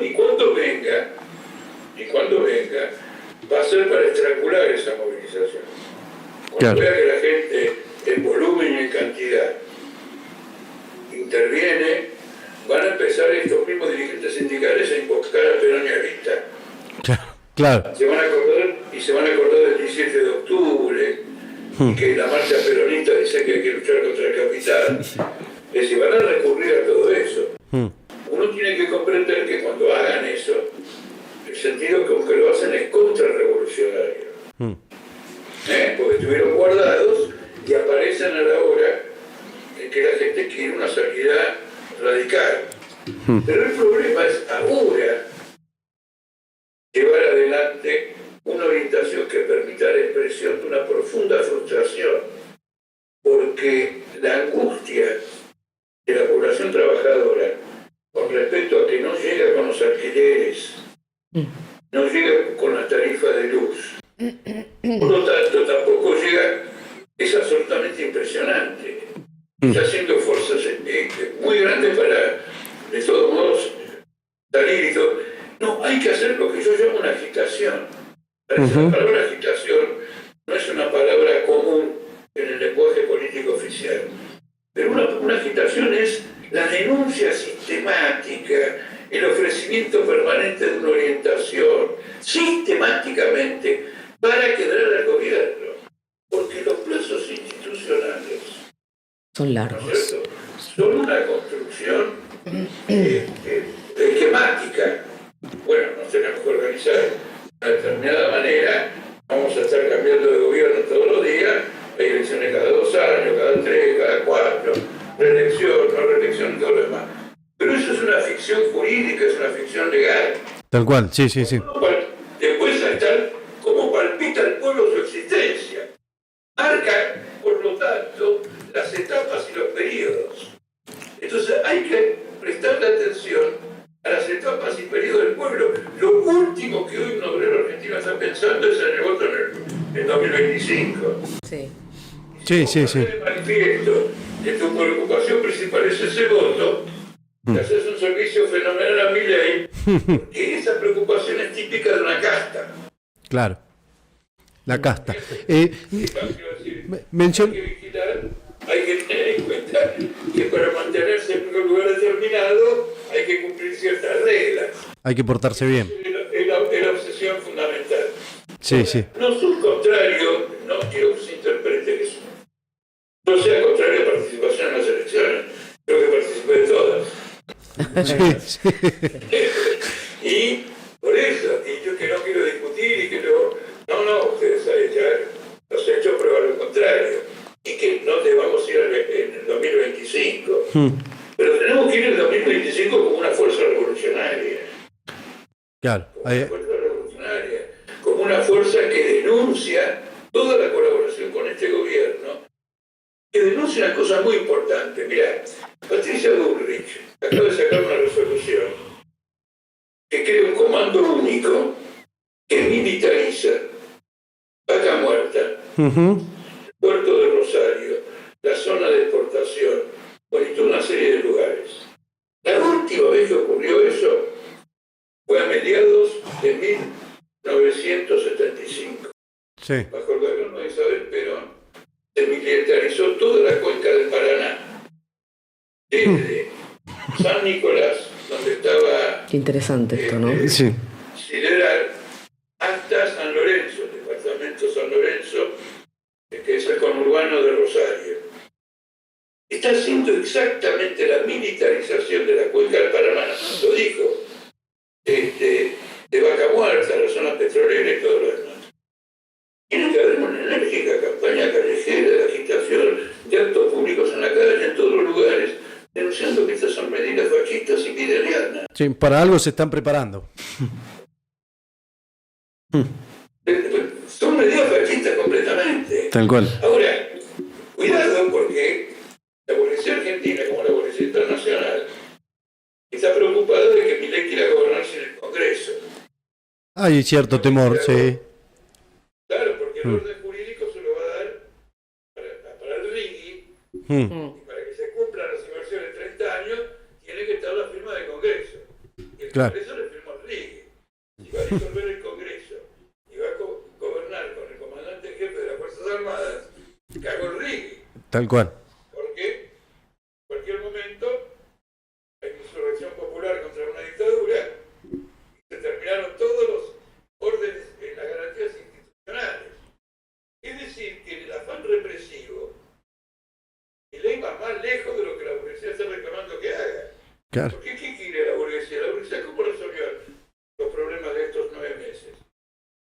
Speaker 2: Y cuando venga, va a ser para estrangular esa movilización. Cuando vea que la gente en volumen y en cantidad interviene, van a empezar estos mismos dirigentes sindicales a invocar a Perón y a Evita.
Speaker 1: Claro.
Speaker 2: Se van a acordar del 17 de octubre, y que la marcha peronista dice que hay que luchar contra el capital. Es decir, van a recurrir a todo eso. Uno tiene que comprender que cuando hagan eso, el sentido con que lo hacen es contrarrevolucionario. Porque estuvieron guardados y aparecen a la hora en que la gente quiere una salida radical. Pero el problema es ahora llevar adelante una orientación que permita la expresión de una profunda frustración, porque la angustia de la población trabajadora con respecto a que no llega con los alquileres, no llega con la tarifa de luz, por lo tanto tampoco llega, es absolutamente impresionante. Está haciendo fuerzas muy grandes para, de todos modos, salir y todo. No, hay que hacer lo que yo llamo una agitación. La palabra agitación no es una palabra común en el lenguaje político oficial, pero una agitación es la denuncia sistemática, el ofrecimiento permanente de una orientación, sistemáticamente, para quedar al gobierno, porque los plazos institucionales
Speaker 3: son largos,
Speaker 2: ¿no es cierto?, son una construcción esquemática. Bueno, nos tenemos que organizar de una determinada manera, vamos a estar cambiando de gobierno todos los días, hay elecciones cada 2 años, cada 3, cada 4, reelección, no reelección y todo lo demás. Pero eso es una ficción jurídica, es una ficción legal.
Speaker 1: Tal cual, sí.
Speaker 2: Después está cómo palpita el pueblo su existencia. Marca, por lo tanto, las etapas y los periodos. Entonces hay que prestarle atención a las etapas y periodos del pueblo. Lo último que hoy un obrero argentino está pensando es en el voto en 2025.
Speaker 3: Sí.
Speaker 2: Manifiesto que tu preocupación principal es ese voto, que haces un servicio fenomenal a Milei, que esa preocupación es típica de una casta.
Speaker 1: Claro, la casta.
Speaker 2: Hay que vigilar, hay que tener en cuenta que para mantenerse en un lugar determinado hay que cumplir ciertas reglas.
Speaker 1: Hay que portarse bien.
Speaker 2: Es la obsesión fundamental.
Speaker 1: Sí.
Speaker 2: No soy contrario, no quiero que se interprete que no sea contrario a participación en las elecciones, creo que participé de todas.
Speaker 1: Sí.
Speaker 2: Y por eso, y yo que no quiero discutir y que no, ustedes ya los hechos prueban lo contrario, y que no debamos ir en el 2025, pero tenemos que ir en el 2025 como una fuerza revolucionaria.
Speaker 1: Claro.
Speaker 2: Como una fuerza que denuncia toda la colaboración con este gobierno, que denuncia una cosa muy importante. Mirá, Patricia Bullrich acaba de sacar una resolución que crea un comando único que militariza Vaca Muerta, el puerto de Rosario, la zona de exportación, bueno, y toda una serie de lugares. La última vez que ocurrió eso fue a mediados de 1975.
Speaker 1: Sí.
Speaker 2: Bajo el gobierno de Isabel Perón, se militarizó toda la cuenca del Paraná, desde San Nicolás, donde estaba
Speaker 3: Qué interesante esto, ¿no?
Speaker 1: Sí.
Speaker 2: Sideral, hasta San Lorenzo, el departamento San Lorenzo, que es el conurbano de Rosario. Está haciendo exactamente la militarización de la cuenca del Paraná, lo dijo, de Vaca Muerta, la zona petrolera y todo lo demás. Tiene que haber una enérgica campaña callejera de agitación, de actos públicos en la calle, en todos los lugares, denunciando que estas son medidas fascistas y biderianas.
Speaker 1: Sí, para algo se están preparando.
Speaker 2: Son medidas fascistas completamente.
Speaker 1: Tal cual.
Speaker 2: Ahora, cuidado porque la Policía Argentina, como la Policía Internacional, está preocupada de que Milei quiera gobernar sin el Congreso.
Speaker 1: Hay cierto temor, sí.
Speaker 2: Claro, porque el orden jurídico se lo va a dar para el RIGI, y para que se cumplan las inversiones de 30 años, tiene que estar la firma del Congreso. Y el
Speaker 1: Claro.
Speaker 2: Congreso le firma al RIGI. Si va a disolver el Congreso y va a gobernar con el comandante en jefe de las Fuerzas Armadas, cago el RIGI.
Speaker 1: Tal cual.
Speaker 2: Porque en cualquier momento hay insurrección popular contra una dictadura y se terminaron todos los órdenes en las garantías institucionales. Es decir, que en el afán represivo, Milei va más lejos de lo que la burguesía está reclamando que haga.
Speaker 1: Claro.
Speaker 2: Porque ¿qué quiere la burguesía? La burguesía, ¿cómo resolvió los problemas de estos 9 meses?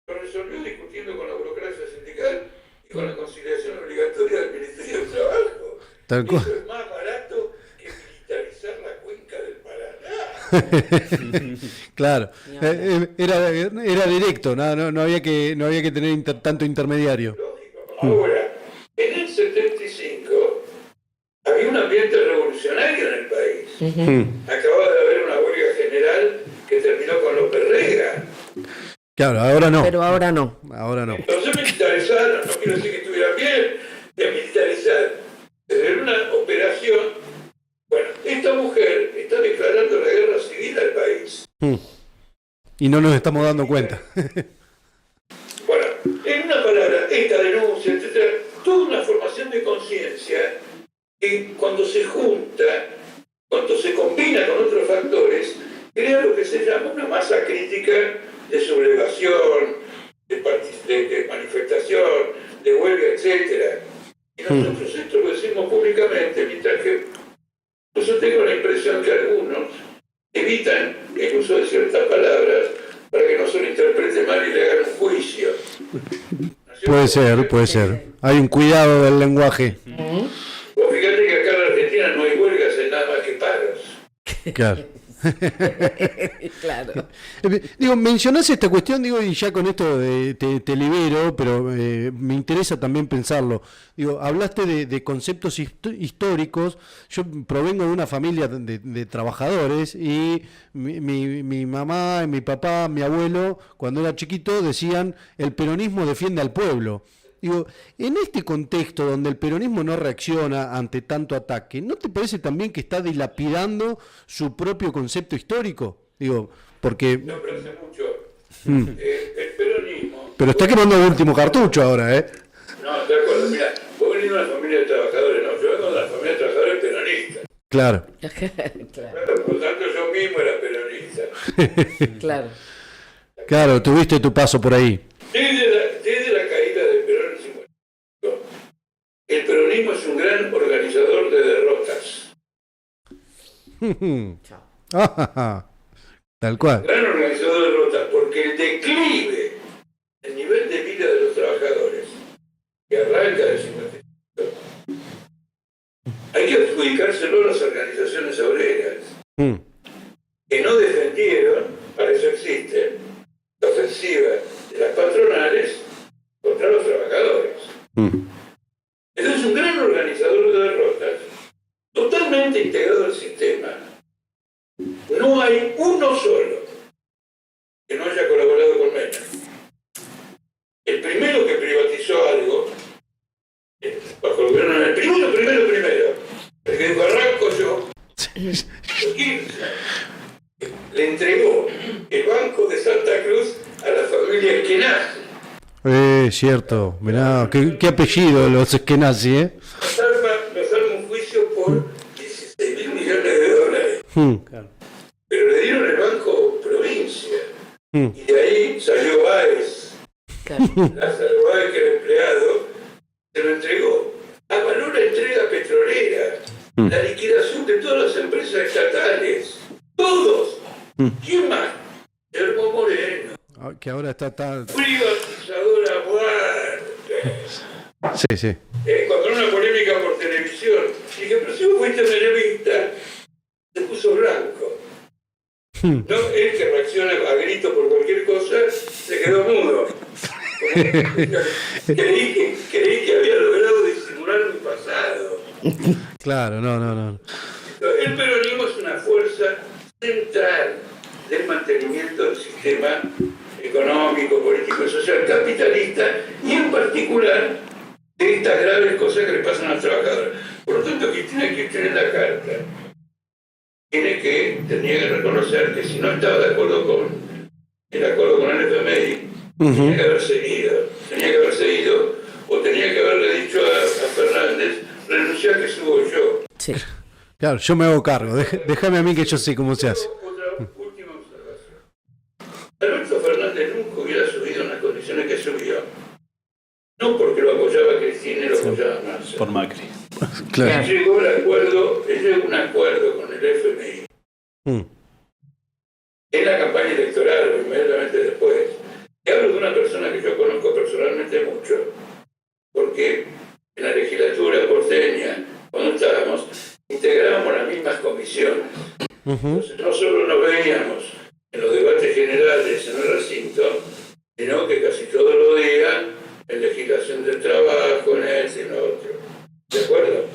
Speaker 2: Lo resolvió discutiendo con la burocracia sindical y con la conciliación obligatoria del Ministerio del Trabajo.
Speaker 1: Tal cual.
Speaker 2: Eso es más barato que militarizar la cuenca del Paraná.
Speaker 1: Claro. Era directo, no había que tener tanto intermediario.
Speaker 2: Lógico. Ahora, en el 75 había un ambiente revolucionario en el país. Acababa de haber una huelga general que terminó con López Rega.
Speaker 1: Claro, ahora no.
Speaker 3: Pero ahora no.
Speaker 1: Ahora no.
Speaker 2: Entonces militarizaron, no quiero decir que estuvieran bien, desmilitarizar. Pero era una operación. Bueno, esta mujer está declarando la guerra civil al país.
Speaker 1: Y no nos estamos dando cuenta.
Speaker 2: Bueno, en una palabra, esta denuncia, etcétera, toda una formación de conciencia que cuando se junta, cuando se combina con otros factores, crea lo que se llama una masa crítica de sublevación, de manifestación, de huelga, etcétera. Y nosotros esto lo decimos públicamente, mientras que yo tengo la impresión que algunos evitan el uso de ciertas palabras para que no se lo interprete mal y le hagan un juicio. ¿No es cierto?
Speaker 1: Puede ser. Hay un cuidado del lenguaje.
Speaker 2: Vos fíjate que acá en la Argentina no hay huelgas, hay nada más que paros.
Speaker 1: Claro.
Speaker 3: Claro.
Speaker 1: Digo, mencionás esta cuestión, digo, y ya con esto te libero, pero me interesa también pensarlo. Digo, hablaste de conceptos históricos. Yo provengo de una familia de trabajadores y mi mamá, mi papá, mi abuelo, cuando era chiquito, decían: el peronismo defiende al pueblo. Digo, en este contexto donde el peronismo no reacciona ante tanto ataque, ¿no te parece también que está dilapidando su propio concepto histórico? Digo, porque...
Speaker 2: No, pero hace mucho. El peronismo...
Speaker 1: Pero está quemando el último cartucho ahora, ¿eh?
Speaker 2: No, de acuerdo. Mira, vos venís de una familia de trabajadores, no, yo vengo de una familia de trabajadores peronistas.
Speaker 1: Claro.
Speaker 3: Claro.
Speaker 2: Por lo tanto, yo mismo era peronista.
Speaker 3: Claro.
Speaker 1: Claro, tuviste tu paso por ahí.
Speaker 2: Desde la caída del Perón en el 55, el peronismo es un gran organizador de derrotas.
Speaker 1: Tal cual.
Speaker 2: Gran organizador de derrotas, porque el declive, el nivel de vida de los trabajadores, que arranca del 55, hay que adjudicárselo a las organizaciones obreras, que no defendieron, para eso existe, la ofensiva de las patronales contra los trabajadores. Entonces, un gran organizador de derrotas, totalmente integrado al sistema. No hay uno solo que no haya colaborado con Menem. El primero que privatizó algo, bajo el gobierno, el primero, el que dijo: arranco yo, le entregó el Banco de Santa Cruz a la familia Eskenazi.
Speaker 1: Cierto. Mirá, qué apellido los Eskenazi, ¿eh?
Speaker 2: Nos arma un juicio por 16.000 millones de dólares.
Speaker 4: Claro.
Speaker 2: pero le dieron el Banco Provincia.
Speaker 1: Mm.
Speaker 2: Y de ahí salió Báez,
Speaker 3: Claro.
Speaker 2: Lázaro Báez, que era empleado, se lo entregó. Avaló la entrega petrolera, la liquidación de todas las empresas estatales, todos. ¿Quién más? Guillermo Moreno,
Speaker 1: Ah, que ahora está tan...
Speaker 2: privatizador a muerte.
Speaker 1: Sí, sí.
Speaker 2: Cuando en una polémica por televisión, dije, pero si vos fuiste periodista, se puso blanco. No, él que reacciona a grito por cualquier cosa, se quedó mudo. Creí que había logrado disimular mi pasado.
Speaker 1: Claro, no.
Speaker 2: El peronismo es una fuerza central del mantenimiento del sistema económico, político y social capitalista, y en particular de estas graves cosas que le pasan a los trabajadores. Por lo tanto, Cristina Kirchner en la carta tenía que reconocer que si no estaba de acuerdo con el acuerdo con el FMI, tenía que haber seguido, o tenía que haberle dicho a Fernández, renunciar que subo yo.
Speaker 3: Sí.
Speaker 1: Claro, yo me hago cargo. Déjame a mí que yo sé cómo se hace.
Speaker 2: Otra última observación. Alberto Fernández nunca hubiera subido en las condiciones que subió. No porque lo apoyaba Cristina y lo apoyaba Massa.
Speaker 4: Por Macri.
Speaker 1: Claro.
Speaker 2: Él llegó a un acuerdo con el FMI. En la campaña electoral, o inmediatamente después. Y hablo de una persona que yo conozco personalmente mucho, porque en la legislatura porteña, cuando estábamos, integrábamos las mismas comisiones. Entonces, no solo nos veíamos en los debates generales en el recinto, sino que casi todos los días en legislación del trabajo, en este y en lo otro. ¿De acuerdo?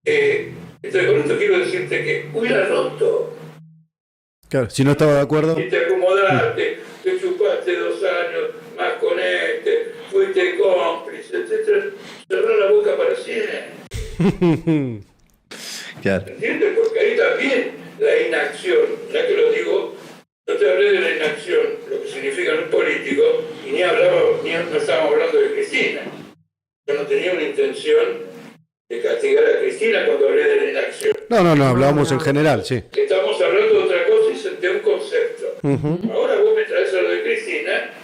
Speaker 2: Entonces, con esto quiero decirte que hubiera roto.
Speaker 1: Claro, si no estaba de acuerdo.
Speaker 2: Y te acomodaste, te chupaste 2 años más con fuiste cómplice, etc. Cerrar la boca para siempre.
Speaker 1: Claro.
Speaker 2: ¿Entiendes? Porque ahí también la inacción, ya que lo digo, no te hablé de la inacción, lo que significa en un político, y no estábamos hablando de Cristina. Yo no tenía una intención de castigar a Cristina cuando hablé de la inacción.
Speaker 1: No, hablábamos en general, sí.
Speaker 2: Estamos hablando de otra cosa y de un concepto. Ahora vos me traes a lo de Cristina,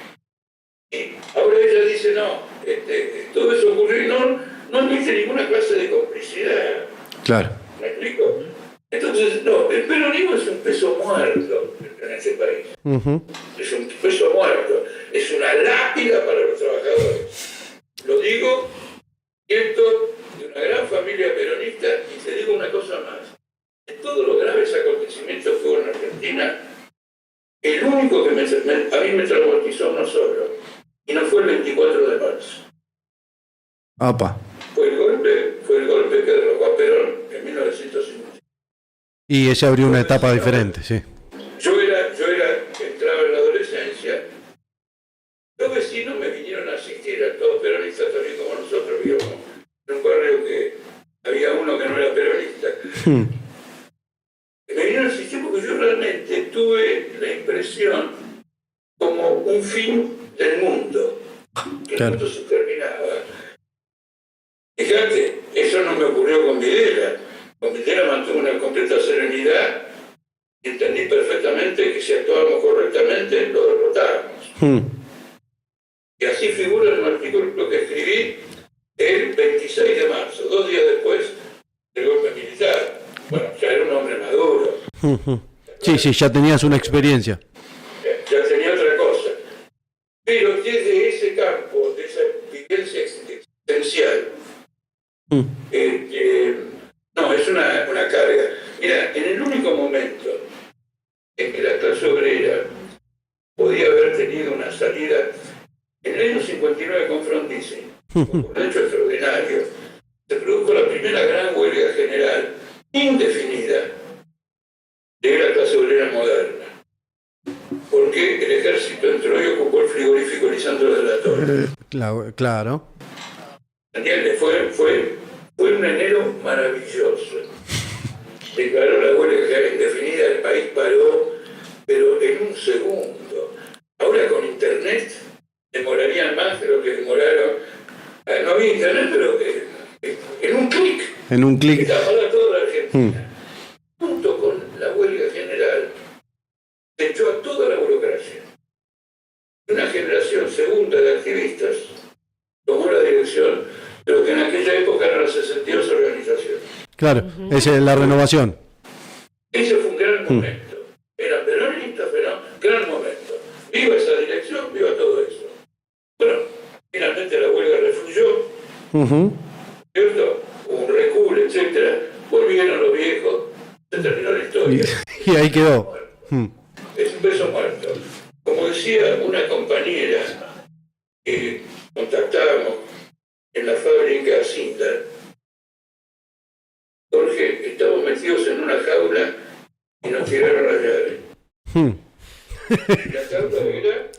Speaker 2: y ahora ella dice, no, todo eso ocurrió y no admite ninguna clase de complicidad.
Speaker 1: Claro.
Speaker 2: ¿Me explico? Entonces, no, el peronismo es un peso muerto en este país. Es un peso muerto. Es una lápida para los trabajadores. Lo digo, siento de una gran familia peronista, y te digo una cosa más. De todos los graves acontecimientos que hubo en Argentina, el único que a mí me traumatizó uno solo, y no fue el 24 de marzo.
Speaker 1: Apa.
Speaker 2: Fue el golpe que derrocó a Perón en 1950.
Speaker 1: Y ella abrió una etapa diferente, sí.
Speaker 2: Yo entraba en la adolescencia, los vecinos me vinieron a asistir, a todos peronistas también como nosotros, vivíamos en un barrio que había uno que no era peronista. Me vinieron a asistir porque yo realmente tuve la impresión como un fin del mundo, que el mundo se terminaba. Fíjate, eso no me ocurrió con Videla. Con Videla mantuvo una completa serenidad y entendí perfectamente que si actuábamos correctamente lo derrotábamos. Y así figura en un artículo que escribí el 26 de marzo, 2 días después del golpe militar. Bueno, ya era un hombre maduro.
Speaker 1: Sí, ya tenías una experiencia.
Speaker 2: Ya tenía otra cosa. Pero desde ese campo, de esa vivencia existencial, no, es una carga. Mira, en el único momento en que la clase obrera podía haber tenido una salida, en el año 59 con Frondizi, un hecho extraordinario, se produjo la primera gran huelga general indefinida de la clase obrera moderna, porque el ejército entró y ocupó el frigorífico Lisandro de la Torre.
Speaker 1: Claro.
Speaker 2: ¿Entiendes? Fue un enero maravilloso. Declaró la huelga indefinida, el país paró, pero en un segundo. Ahora con internet demorarían más de lo que demoraron. No había internet, pero en un clic.
Speaker 1: En un clic.
Speaker 2: Estaba toda la Argentina. Junto con la huelga
Speaker 1: Claro, esa es la renovación.
Speaker 2: Ese fue un gran momento. Era peronista, pero gran momento. Viva esa dirección, viva todo eso. Bueno, finalmente la huelga refluyó, ¿cierto? Hubo un recul, etcétera. Volvieron los viejos, se terminó la historia.
Speaker 1: Y ahí quedó.
Speaker 2: Es un beso muerto. Como decía una compañera que contactábamos en la fábrica Sindar, Jorge, estamos metidos en una jaula y nos tiraron la llave. Y la jaula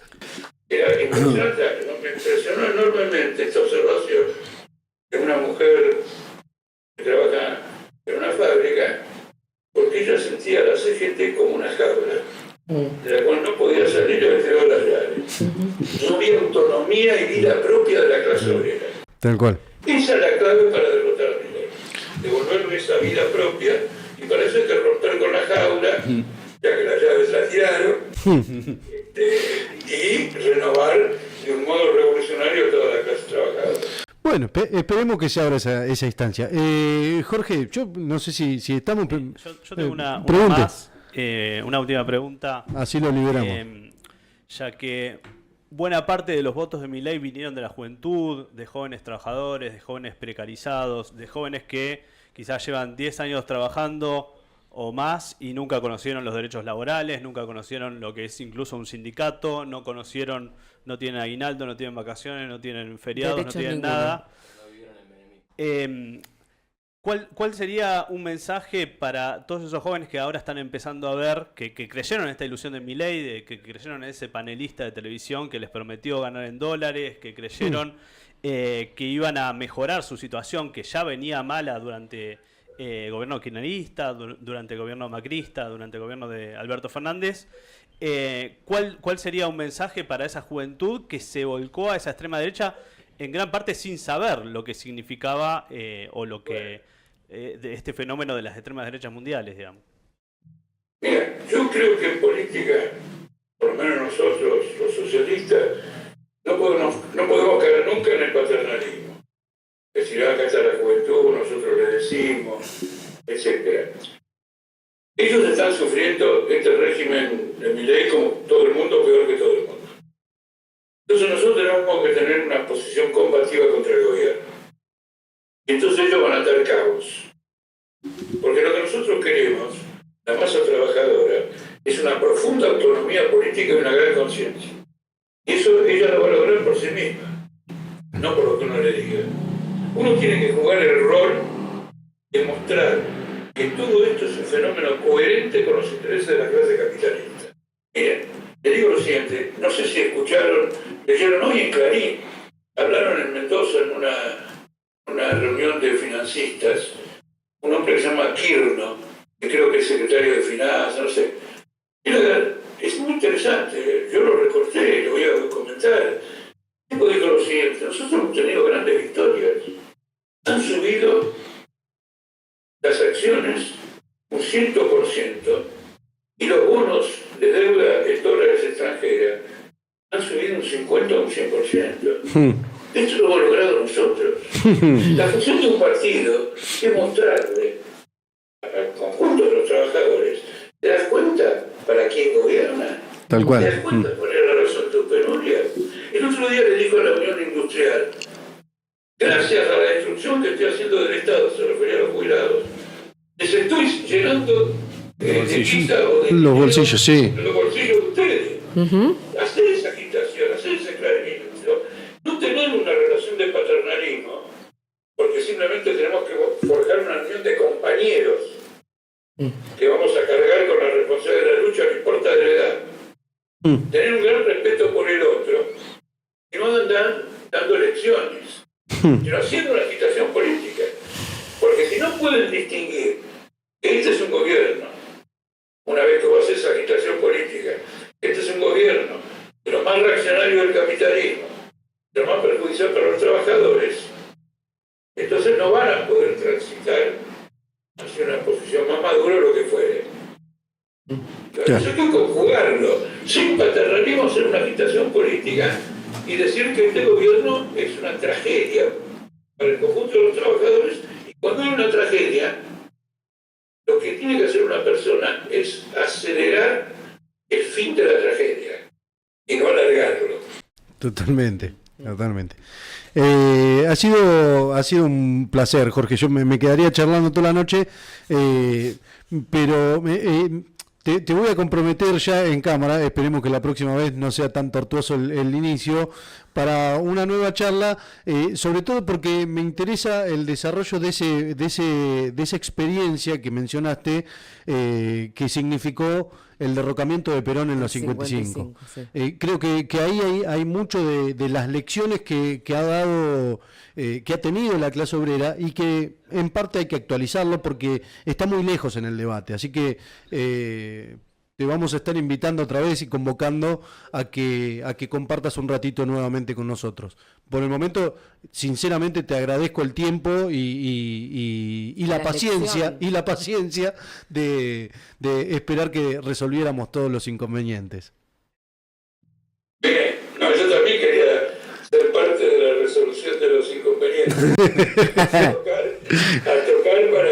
Speaker 2: era impresionante, me impresionó enormemente esta observación de una mujer que trabaja en una fábrica, porque ella sentía la CGT como una jaula, de la cual no podía salir y le tiró las llaves. No había autonomía y vida propia de la clase obrera.
Speaker 1: Tal cual.
Speaker 2: Esa es la clave para derrotar a Milei. Devolverle esa vida propia, y para eso hay que romper con la jaula, ya que las llaves la tiraron, y renovar de un modo revolucionario toda la clase trabajadora.
Speaker 1: Bueno, esperemos que se abra esa instancia. Jorge, yo no sé si estamos...
Speaker 4: Yo tengo una más, una última pregunta.
Speaker 1: Así lo liberamos.
Speaker 4: Ya que buena parte de los votos de Milei vinieron de la juventud, de jóvenes trabajadores, de jóvenes precarizados, de jóvenes que quizás llevan 10 años trabajando o más y nunca conocieron los derechos laborales, nunca conocieron lo que es incluso un sindicato, no tienen aguinaldo, no tienen vacaciones, no tienen feriados,
Speaker 3: derechos
Speaker 4: no tienen
Speaker 3: ninguno.
Speaker 4: nada. ¿Cuál sería un mensaje para todos esos jóvenes que ahora están empezando a ver, que creyeron en esta ilusión de Milei, que creyeron en ese panelista de televisión que les prometió ganar en dólares, que creyeron que iban a mejorar su situación, que ya venía mala durante el gobierno kirchnerista, durante el gobierno macrista, durante el gobierno de Alberto Fernández? ¿Cuál sería un mensaje para esa juventud que se volcó a esa extrema derecha en gran parte sin saber lo que significaba o lo que... de este fenómeno de las extremas derechas mundiales, digamos?
Speaker 2: Mira, yo creo que en política, por lo menos nosotros, los socialistas, no podemos caer nunca en el paternalismo. Es decir, acá está la juventud, nosotros le decimos, etc. Ellos están sufriendo este régimen de Milei como todo el mundo, peor que todo el mundo. Entonces nosotros tenemos que tener una posición combativa contra el gobierno. Y entonces ellos van a dar caos. Porque lo que nosotros queremos, la masa trabajadora, es una profunda autonomía política y una gran conciencia. Y eso ella lo va a lograr por sí misma, no por lo que uno le diga. Uno tiene que jugar el rol de mostrar que todo esto es un fenómeno coherente con los intereses de la clase capitalista. Miren, le digo lo siguiente, no sé si escucharon, leyeron hoy en Clarín, hablaron en Mendoza en una reunión de financistas, un hombre que se llama Kirno, que creo que es secretario de Finanzas, no sé. Es muy interesante, yo lo recorté, lo voy a comentar. El tipo dijo lo siguiente, nosotros hemos tenido grandes victorias. Han subido las acciones un 100% y los bonos de deuda en dólares extranjeras han subido un 50 o un 100%. Esto lo hemos logrado nosotros. La función de un partido es mostrarle al conjunto de los trabajadores, ¿te das cuenta para quién gobierna?
Speaker 1: Tal cual.
Speaker 2: ¿Te das cuenta cuál es la razón de tu penuria? El otro día le dijo a la Unión Industrial, gracias a la destrucción que estoy haciendo del Estado, se refería a los jubilados, les estoy llenando de quita o de
Speaker 1: los bolsillos, sí.
Speaker 2: los bolsillos de ustedes. Hacer esa agitación, hacer ese clarinismo, no tener una relación de paternalismo, porque simplemente tenemos que forjar una unión de compañeros que vamos a cargar con la responsabilidad de la lucha, no importa de la edad. Tener un gran respeto por el otro y no andar dando elecciones, sino haciendo una agitación política. Porque si no pueden distinguir que este es un gobierno, una vez que vos haces esa agitación política, este es un gobierno de lo más reaccionario del capitalismo, de lo más perjudicial para los trabajadores, entonces no van a poder transitar hacia una posición más madura o lo que fuere. Entonces hay que conjugarlo, sin paternalismo, hacer una agitación política y decir que este gobierno es una tragedia para el conjunto de los trabajadores y Cuando hay una tragedia, lo que tiene que hacer una persona es acelerar el fin de la tragedia y no alargarlo.
Speaker 1: Totalmente, totalmente. Ha sido un placer, Jorge. Yo me quedaría charlando toda la noche, pero te voy a comprometer ya en cámara, esperemos que la próxima vez no sea tan tortuoso el inicio, para una nueva charla, sobre todo porque me interesa el desarrollo de esa experiencia que mencionaste, que significó el derrocamiento de Perón en los 55. Sí. Creo que ahí hay mucho de las lecciones que ha dado, que ha tenido la clase obrera, y que en parte hay que actualizarlo porque está muy lejos en el debate. Así que te vamos a estar invitando otra vez y convocando a que compartas un ratito nuevamente con nosotros. Por el momento, sinceramente, te agradezco el tiempo y la paciencia de esperar que resolviéramos todos los inconvenientes.
Speaker 2: Bien, no, yo también quería ser parte de la resolución de los inconvenientes. a tocar para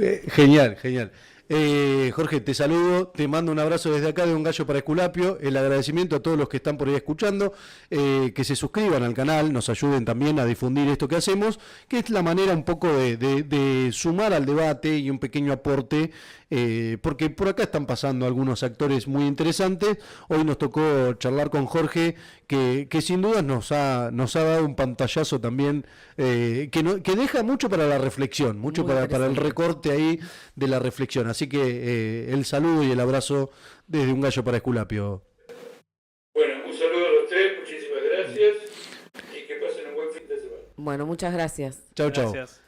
Speaker 2: ayudar.
Speaker 1: Genial. Jorge, te saludo, te mando un abrazo desde acá de Un Gallo para Esculapio, el agradecimiento a todos los que están por ahí escuchando, que se suscriban al canal, nos ayuden también a difundir esto que hacemos, que es la manera un poco de sumar al debate y un pequeño aporte, porque por acá están pasando algunos actores muy interesantes. Hoy nos tocó charlar con Jorge, que sin dudas nos ha dado un pantallazo también, que deja mucho para la reflexión, mucho para el recorte ahí de la reflexión. Así que el saludo y el abrazo desde Un Gallo para Esculapio.
Speaker 2: Bueno, un saludo a los tres, muchísimas gracias y que pasen un buen fin de semana.
Speaker 3: Bueno, muchas gracias.
Speaker 1: Chau.